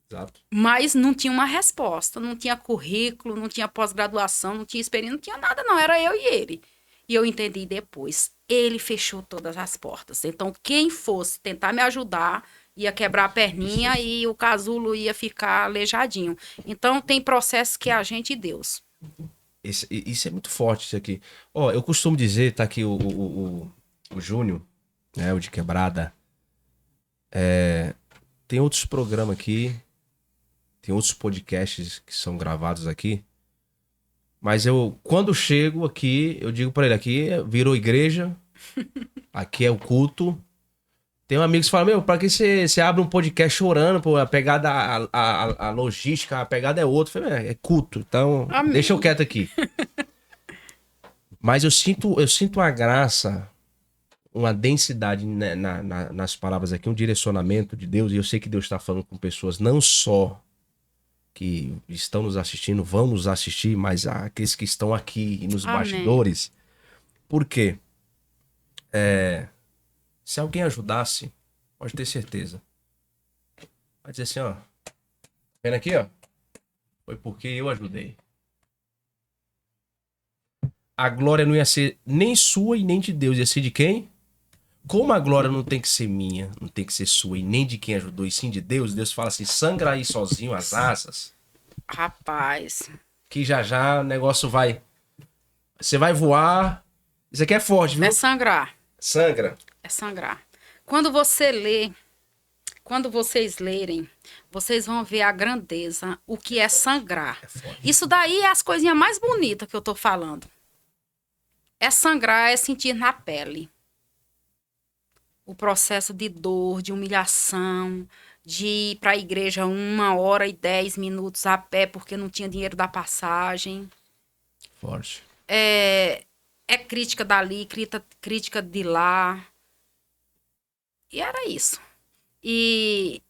A: Exato.
B: Mas não tinha uma resposta, não tinha currículo, não tinha pós-graduação, não tinha experiência, não tinha nada não, era eu e ele. E eu entendi depois, ele fechou todas as portas. Então, quem fosse tentar me ajudar, ia quebrar a perninha e o casulo ia ficar aleijadinho. Então, tem processo que é a gente e Deus.
A: Isso é muito forte, isso aqui. Ó, eu costumo dizer, tá aqui o Júnior, né, o de Quebrada. Tem outros programas aqui, tem outros podcasts que são gravados aqui. Mas eu, quando chego aqui, eu digo pra ele, aqui virou igreja, aqui é o culto. Tem um amigo que fala, pra que você abre um podcast chorando, pô, a pegada, a logística, a pegada é outra. Eu falei, é culto, então
B: Amém.
A: deixa eu quieto aqui. Mas eu sinto a graça, uma densidade nas palavras aqui, um direcionamento de Deus, e eu sei que Deus está falando com pessoas não só que estão nos assistindo, vão nos assistir, mas aqueles que estão aqui nos
B: Amém.
A: bastidores. Por quê? Se alguém ajudasse, pode ter certeza. Vai dizer assim, ó. Vendo aqui, ó. Foi porque eu ajudei. A glória não ia ser nem sua e nem de Deus. Ia ser de quem? Como a glória não tem que ser minha, não tem que ser sua e nem de quem ajudou, e sim de Deus, Deus fala assim, sangra aí sozinho as asas.
B: Rapaz.
A: Que já o negócio vai... Você vai voar. Isso aqui é forte, viu?
B: É sangrar.
A: Sangra.
B: É sangrar. Quando você lê, quando vocês lerem, vocês vão ver a grandeza, o que é sangrar. Isso daí é as coisinhas mais bonitas que eu tô falando. É sangrar, é sentir na pele. O processo de dor, de humilhação, de ir para a igreja 1h10 a pé porque não tinha dinheiro da passagem.
A: Forte.
B: É crítica dali, crítica de lá. E era isso. E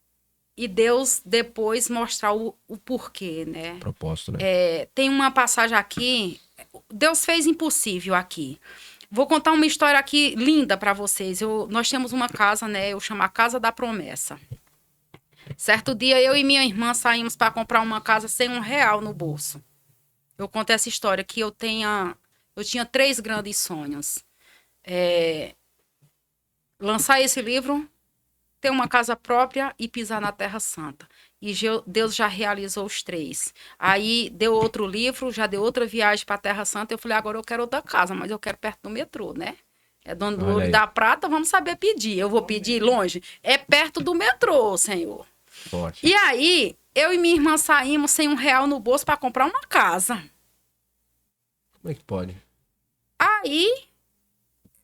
B: Deus depois mostrar o porquê, né?
A: Propósito, né?
B: Tem uma passagem aqui, Deus fez impossível aqui. Vou contar uma história aqui linda para vocês. Nós temos uma casa, né? Eu chamo a Casa da Promessa. Certo dia, eu e minha irmã saímos para comprar uma casa sem R$1 no bolso. Eu conto essa história que eu tinha 3 grandes sonhos. Lançar esse livro, ter uma casa própria e pisar na Terra Santa. E Deus já realizou os 3. Aí deu outro livro, já deu outra viagem para a Terra Santa. Eu falei, agora eu quero outra casa, mas eu quero perto do metrô, né? É dono do Ouro e da Prata, vamos saber pedir. Eu vou pedir longe? É perto do metrô, Senhor.
A: Forte.
B: E aí, eu e minha irmã saímos sem R$1 no bolso para comprar uma casa.
A: Como é que pode?
B: Aí,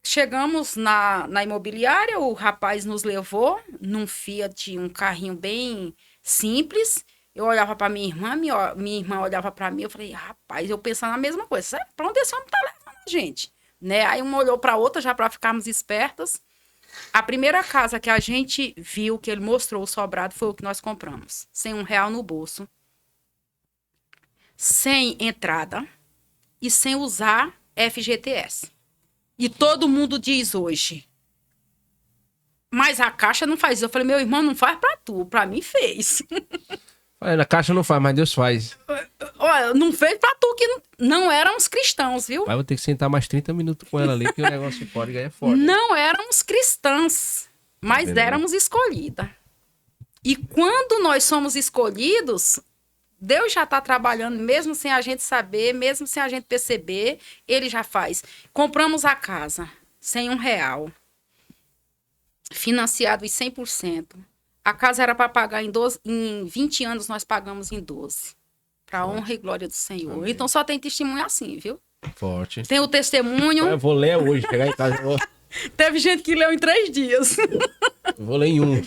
B: chegamos na imobiliária, o rapaz nos levou num Fiat, um carrinho bem simples. Eu olhava para minha irmã olhava para mim, eu falei, rapaz, eu pensando na mesma coisa, sabe? Para onde esse homem tá levando a gente? Né? Aí uma olhou para outra, já para ficarmos espertas. A primeira casa que a gente viu, que ele mostrou o sobrado, foi o que nós compramos. Sem R$1 no bolso, sem entrada e sem usar FGTS. E todo mundo diz hoje, mas a Caixa não faz isso. Eu falei, meu irmão, não faz pra tu, pra mim fez.
A: Na Caixa não faz, mas Deus faz.
B: Olha, não fez pra tu que não éramos cristãos, viu?
A: Mas vou ter que sentar mais 30 minutos com ela ali, porque o negócio pode ganhar forte.
B: Não éramos cristãs, mas éramos escolhidas. E quando nós somos escolhidos, Deus já está trabalhando, mesmo sem a gente saber, mesmo sem a gente perceber, ele já faz. Compramos a casa, sem R$1, financiado em 100%. A casa era para pagar em 20 anos, nós pagamos em 12. Para honra e glória do Senhor. Amém. Então só tem testemunho assim, viu?
A: Forte.
B: Tem o testemunho.
A: Eu vou ler hoje, chegar em casa.
B: Teve gente que leu em 3 dias.
A: Eu vou ler em 1.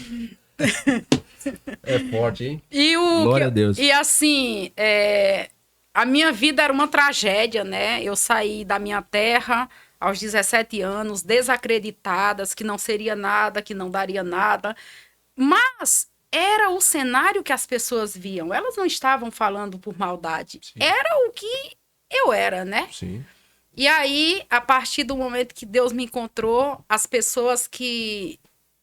A: É forte, hein?
B: E
A: Glória a Deus.
B: E assim, a minha vida era uma tragédia, né? Eu saí da minha terra aos 17 anos, desacreditadas, que não seria nada, que não daria nada. Mas era o cenário que as pessoas viam. Elas não estavam falando por maldade.
A: Sim.
B: Era o que eu era, né?
A: Sim.
B: E aí, a partir do momento que Deus me encontrou, as pessoas que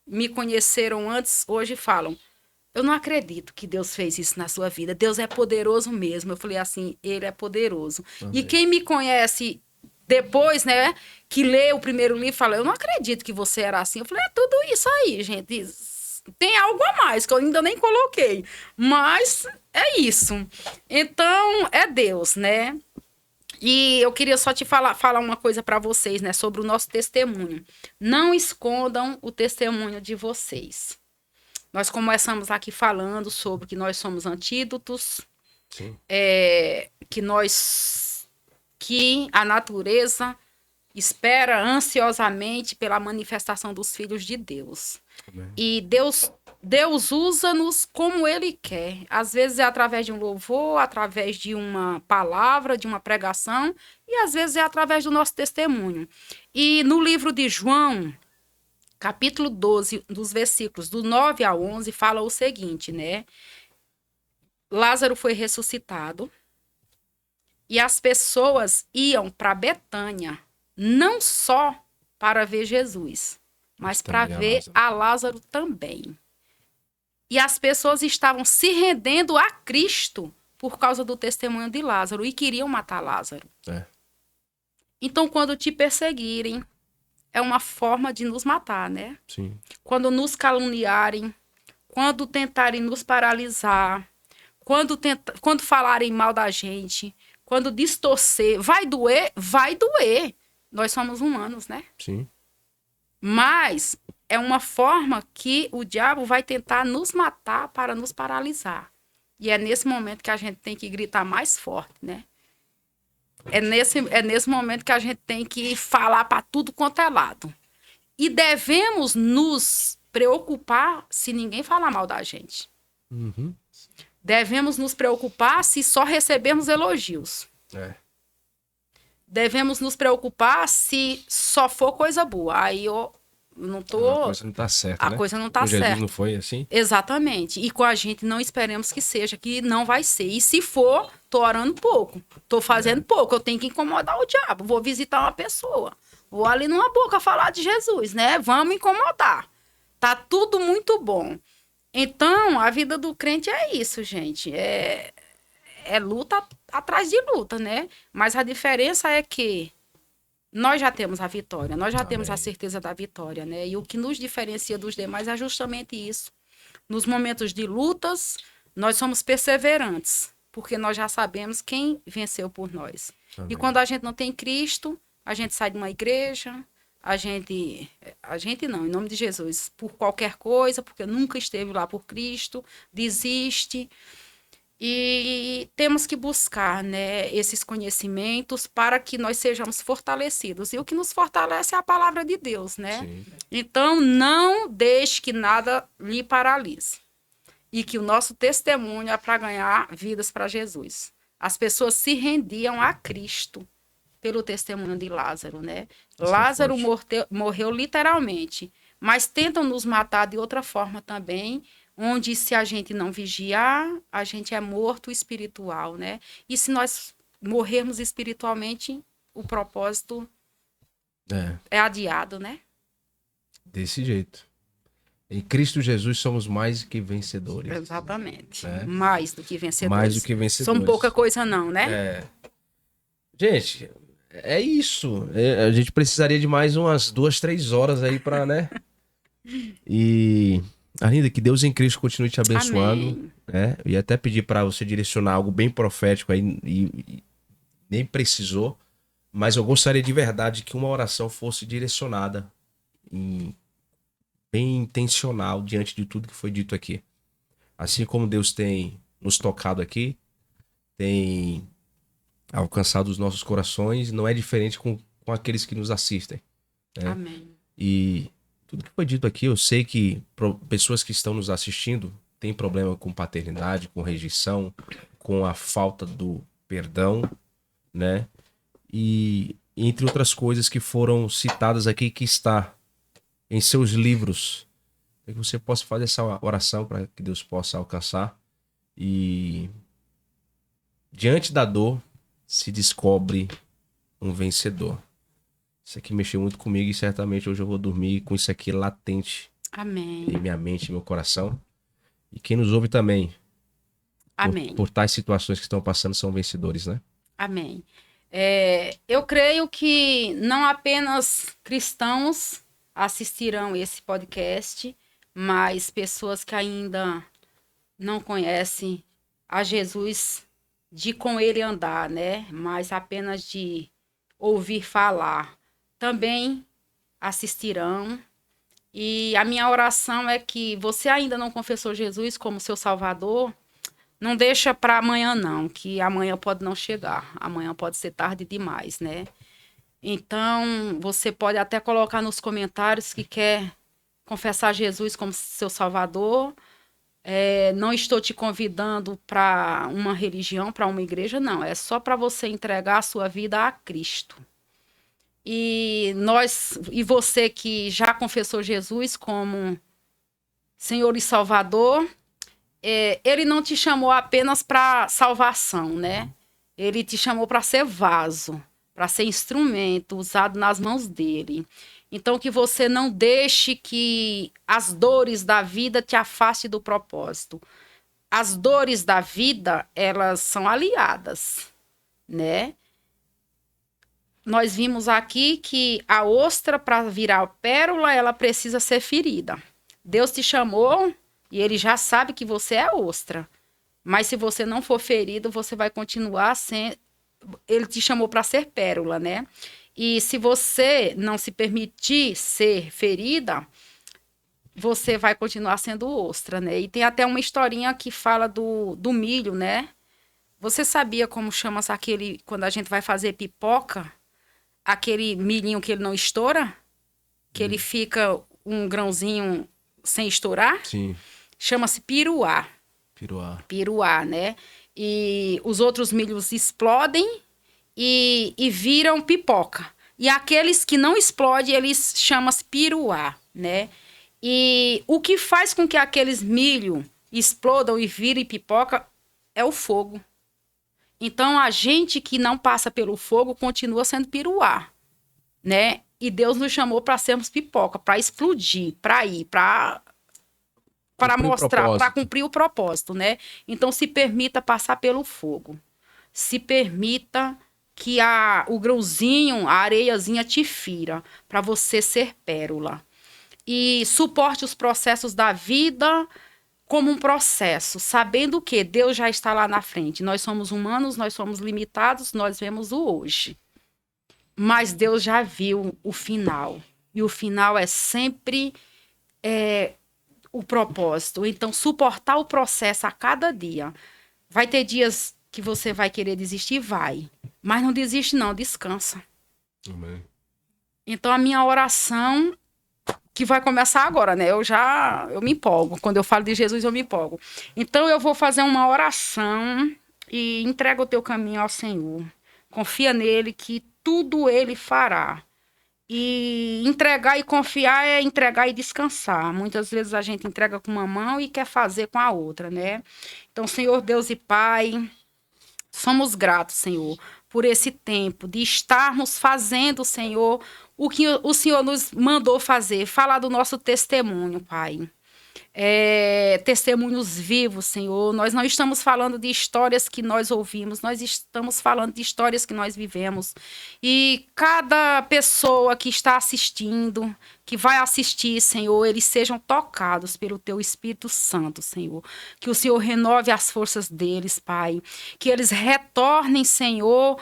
B: me conheceram antes, hoje falam: eu não acredito que Deus fez isso na sua vida. Deus é poderoso mesmo. Eu falei assim, ele é poderoso.
A: Amém.
B: E quem me conhece depois, né, que lê o primeiro livro, fala: eu não acredito que você era assim. Eu falei: é tudo isso aí, gente. Tem algo a mais que eu ainda nem coloquei. Mas é isso. Então, é Deus, né? E eu queria só te falar uma coisa para vocês, né, sobre o nosso testemunho. Não escondam o testemunho de vocês. Nós começamos aqui falando sobre que nós somos antídotos,
A: Sim.
B: que a natureza espera ansiosamente pela manifestação dos filhos de Deus.
A: Amém.
B: E Deus usa-nos como Ele quer. Às vezes é através de um louvor, através de uma palavra, de uma pregação, e às vezes é através do nosso testemunho. E no livro de João, capítulo 12, dos versículos do 9 a 11, fala o seguinte, né? Lázaro foi ressuscitado e as pessoas iam para Betânia, não só para ver Jesus, mas para ver a Lázaro também. E as pessoas estavam se rendendo a Cristo por causa do testemunho de Lázaro e queriam matar Lázaro.
A: É.
B: Então, quando te perseguirem, é uma forma de nos matar, né?
A: Sim.
B: Quando nos caluniarem, quando tentarem nos paralisar, quando falarem mal da gente, quando distorcer, vai doer? Vai doer. Nós somos humanos, né?
A: Sim.
B: Mas é uma forma que o diabo vai tentar nos matar para nos paralisar. E é nesse momento que a gente tem que gritar mais forte, né? É nesse momento que a gente tem que falar para tudo quanto é lado. E devemos nos preocupar se ninguém falar mal da gente.
A: Uhum.
B: Devemos nos preocupar se só recebemos elogios.
A: É.
B: Devemos nos preocupar se só for coisa boa. Aí eu não tô...
A: A coisa não tá certa, né?
B: A coisa não tá
A: Com Jesus
B: certa.
A: não foi assim?
B: Exatamente. E com a gente não esperemos que seja, que não vai ser. E se for, tô orando pouco. Tô fazendo pouco. Eu tenho que incomodar o diabo. Vou visitar uma pessoa. Vou ali numa boca falar de Jesus, né? Vamos incomodar. Tá tudo muito bom. Então, a vida do crente é isso, gente. É luta atrás de luta, né? Mas a diferença é que nós já temos a vitória, nós já temos a certeza da vitória, né? E o que nos diferencia dos demais é justamente isso. Nos momentos de lutas, nós somos perseverantes, porque nós já sabemos quem venceu por nós.
A: Amém.
B: E quando a gente não tem Cristo, a gente sai de uma igreja, a gente não, em nome de Jesus, por qualquer coisa, porque nunca esteve lá por Cristo, desiste. E temos que buscar, né, esses conhecimentos para que nós sejamos fortalecidos. E o que nos fortalece é a palavra de Deus, né?
A: Sim.
B: Então, não deixe que nada lhe paralise. E que o nosso testemunho é para ganhar vidas para Jesus. As pessoas se rendiam a Cristo pelo testemunho de Lázaro, né? Lázaro morreu literalmente, mas tentam nos matar de outra forma também, onde se a gente não vigiar, a gente é morto espiritual, né? E se nós morrermos espiritualmente, o propósito é adiado, né?
A: Desse jeito. Em Cristo Jesus somos mais que vencedores.
B: Exatamente.
A: Né?
B: Mais do que vencedores.
A: Mais do que vencedores.
B: São pouca coisa não, né?
A: Gente, é isso. A gente precisaria de mais umas 2, 3 horas aí pra, né? E... Arlinda, que Deus em Cristo continue te abençoando. Né? Eu ia até pedir para você direcionar algo bem profético aí, e nem precisou, mas eu gostaria de verdade que uma oração fosse direcionada, bem intencional diante de tudo que foi dito aqui. Assim como Deus tem nos tocado aqui, tem alcançado os nossos corações, não é diferente com aqueles que nos assistem. Né?
B: Amém.
A: E tudo que foi dito aqui, eu sei que pessoas que estão nos assistindo tem problema com paternidade, com rejeição, com a falta do perdão, né? E entre outras coisas que foram citadas aqui, que está em seus livros, para que você possa fazer essa oração para que Deus possa alcançar. E diante da dor se descobre um vencedor. Isso aqui mexeu muito comigo e certamente hoje eu vou dormir com isso aqui latente.
B: Amém.
A: Em minha mente, em meu coração. E quem nos ouve também.
B: Amém.
A: Por tais situações que estão passando, são vencedores, né?
B: Amém. Eu creio que não apenas cristãos assistirão esse podcast, mas pessoas que ainda não conhecem a Jesus, de com ele andar, né? Mas apenas de ouvir falar. Também assistirão. E a minha oração é que você ainda não confessou Jesus como seu Salvador, não deixa para amanhã não, que amanhã pode não chegar. Amanhã pode ser tarde demais, né? Então, você pode até colocar nos comentários que quer confessar Jesus como seu Salvador. Não estou te convidando para uma religião, para uma igreja, não. É só para você entregar a sua vida a Cristo. E você que já confessou Jesus como Senhor e Salvador, ele não te chamou apenas para salvação, né? Ele te chamou para ser vaso, para ser instrumento usado nas mãos dele. Então, que você não deixe que as dores da vida te afastem do propósito. As dores da vida, elas são aliadas, né? Nós vimos aqui que a ostra, para virar pérola, ela precisa ser ferida. Deus te chamou e ele já sabe que você é ostra. Mas se você não for ferido, você vai continuar sendo... Ele te chamou para ser pérola, né? E se você não se permitir ser ferida, você vai continuar sendo ostra, né? E tem até uma historinha que fala do milho, né? Você sabia como chama-se aquele... Quando a gente vai fazer pipoca... Aquele milhinho que ele não estoura, que ele fica um grãozinho sem estourar,
A: Sim.
B: Chama-se piruá. Piruá, né? E os outros milhos explodem e viram pipoca. E aqueles que não explodem, eles chamam-se piruá, né? E o que faz com que aqueles milho explodam e virem pipoca é o fogo. Então, a gente que não passa pelo fogo continua sendo piruá, né? E Deus nos chamou para sermos pipoca, para explodir, para ir, para mostrar, para cumprir o propósito, né? Então, se permita passar pelo fogo. Se permita que o grãozinho, a areiazinha te fira, para você ser pérola. E suporte os processos da vida como um processo, sabendo que Deus já está lá na frente. Nós somos humanos, nós somos limitados, nós vemos o hoje. Mas Deus já viu o final. E o final é sempre o propósito. Então, suportar o processo a cada dia. Vai ter dias que você vai querer desistir? Vai. Mas não desiste não, descansa.
A: Amém.
B: Então, a minha oração... que vai começar agora, né? Eu me empolgo. Quando eu falo de Jesus, eu me empolgo. Então, eu vou fazer uma oração e entrega o teu caminho ao Senhor. Confia nele que tudo ele fará. E entregar e confiar é entregar e descansar. Muitas vezes a gente entrega com uma mão e quer fazer com a outra, né? Então, Senhor Deus e Pai, somos gratos, Senhor, por esse tempo de estarmos fazendo, Senhor, o que o Senhor nos mandou fazer, falar do nosso testemunho, Pai. Testemunhos vivos, Senhor. Nós não estamos falando de histórias que nós ouvimos, nós estamos falando de histórias que nós vivemos. E cada pessoa que está assistindo, que vai assistir, Senhor, eles sejam tocados pelo Teu Espírito Santo, Senhor. Que o Senhor renove as forças deles, Pai. Que eles retornem, Senhor,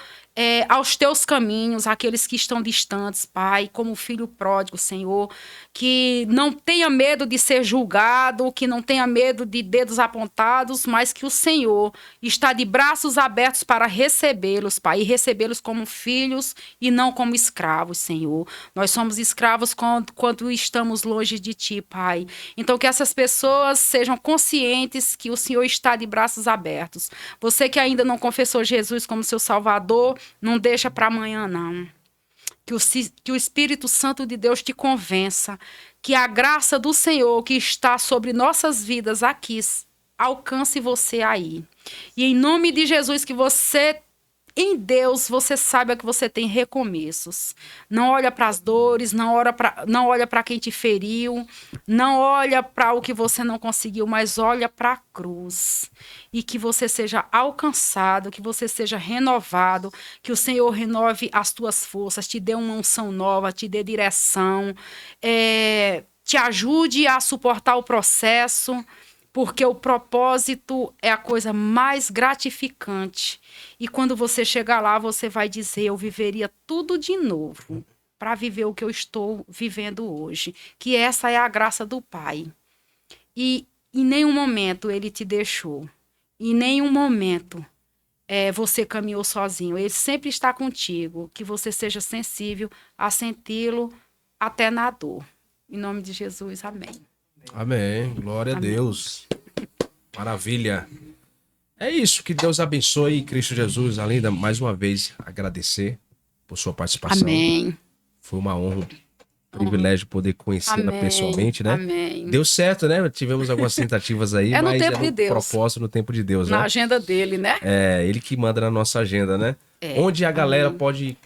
B: aos teus caminhos, aqueles que estão distantes, Pai, como o filho pródigo, Senhor, que não tenha medo de ser julgado, que não tenha medo de dedos apontados, mas que o Senhor está de braços abertos para recebê-los, Pai, e recebê-los como filhos e não como escravos, Senhor. Nós somos escravos quando estamos longe de Ti, Pai. Então, que essas pessoas sejam conscientes que o Senhor está de braços abertos. Você que ainda não confessou Jesus como seu Salvador, não deixa para amanhã, não. Que o Espírito Santo de Deus te convença, que a graça do Senhor que está sobre nossas vidas aqui alcance você aí. E em nome de Jesus, que você, em Deus, você saiba que você tem recomeços. Não olha para as dores, não olha para quem te feriu, não olha para o que você não conseguiu, mas olha para a cruz. E que você seja alcançado, que você seja renovado, que o Senhor renove as tuas forças, te dê uma unção nova, te dê direção, te ajude a suportar o processo, porque o propósito é a coisa mais gratificante. E quando você chegar lá, você vai dizer, eu viveria tudo de novo para viver o que eu estou vivendo hoje. Que essa é a graça do Pai. E em nenhum momento ele te deixou. Em nenhum momento você caminhou sozinho. Ele sempre está contigo. Que você seja sensível a senti-lo até na dor. Em nome de Jesus, amém.
A: Amém. Glória
B: Amém.
A: a Deus. Maravilha. É isso. Que Deus abençoe Cristo Jesus. Alinda, mais uma vez, agradecer por sua participação.
B: Amém.
A: Foi uma honra, um privilégio poder conhecê-la
B: Amém.
A: pessoalmente, né?
B: Amém.
A: Deu certo, né? Tivemos algumas tentativas aí,
B: É no
A: mas
B: tempo
A: é
B: de
A: no
B: Deus.
A: propósito, no tempo de Deus,
B: Na
A: né?
B: agenda dele, né?
A: É, ele que manda na nossa agenda, né? Onde a galera pode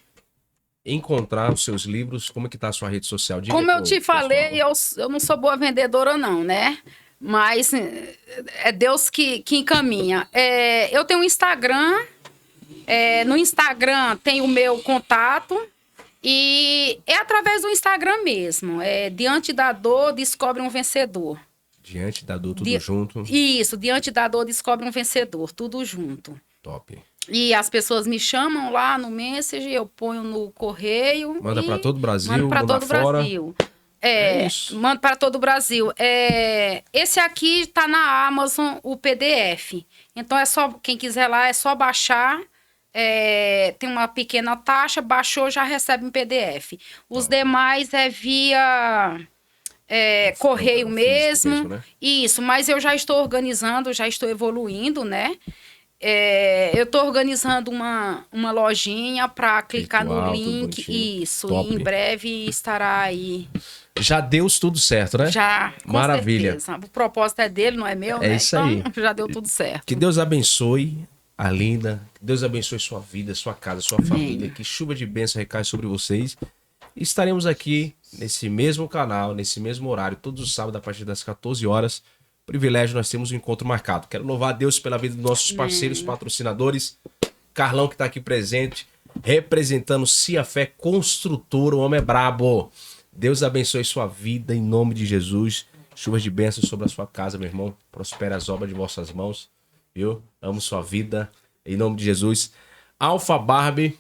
A: encontrar os seus livros, como é que tá a sua rede social? Diga
B: Como eu
A: pro
B: te falei,
A: pessoal.
B: eu não sou boa vendedora não, né? Mas é Deus que encaminha. Eu tenho um Instagram, no Instagram tem o meu contato e é através do Instagram mesmo. Diante da dor, descobre um vencedor.
A: Diante da dor, tudo junto.
B: Isso, diante da dor, descobre um vencedor, tudo junto.
A: Top.
B: E as pessoas me chamam lá no Messenger, eu ponho no correio.
A: Manda para todo o Brasil,
B: mando para
A: manda
B: todo o
A: fora.
B: Brasil.
A: Isso.
B: Mando para todo o Brasil. Esse aqui está na Amazon, o PDF. Então é só, quem quiser lá, é só baixar. Tem uma pequena taxa, baixou, já recebe em PDF. Os demais é via correio mesmo.
A: né?
B: Isso, mas eu já estou organizando, já estou evoluindo, né? Eu estou organizando uma lojinha para clicar
A: Virtual,
B: no
A: tudo
B: link.
A: bonitinho.
B: Isso,
A: Top.
B: e em breve estará aí.
A: Já deu tudo certo, né?
B: Já, com
A: Maravilha.
B: certeza. O propósito é dele, não é meu,
A: É
B: né?
A: isso
B: Então,
A: aí.
B: já deu tudo certo.
A: Que Deus abençoe a Linda. Que Deus abençoe sua vida, sua casa, sua família. Que chuva de bênção recai sobre vocês. E estaremos aqui nesse mesmo canal, nesse mesmo horário, todos os sábados, a partir das 14 horas. Privilégio, nós temos um encontro marcado. Quero louvar a Deus pela vida dos nossos parceiros, patrocinadores. Carlão, que está aqui presente, representando Cia Fé Construtora. O homem é brabo. Deus abençoe sua vida em nome de Jesus. Chuvas de bênçãos sobre a sua casa, meu irmão. Prospere as obras de vossas mãos. Viu? Amo sua vida em nome de Jesus. Alfa Barbie,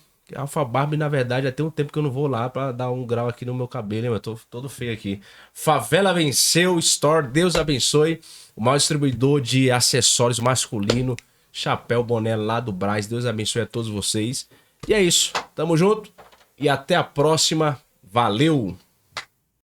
A: na verdade, já tem um tempo que eu não vou lá pra dar um grau aqui no meu cabelo, hein? Eu tô todo feio aqui. Favela Venceu Store, Deus abençoe. O maior distribuidor de acessórios masculino, chapéu, boné lá do Brás. Deus abençoe a todos vocês. E é isso. Tamo junto e até a próxima. Valeu!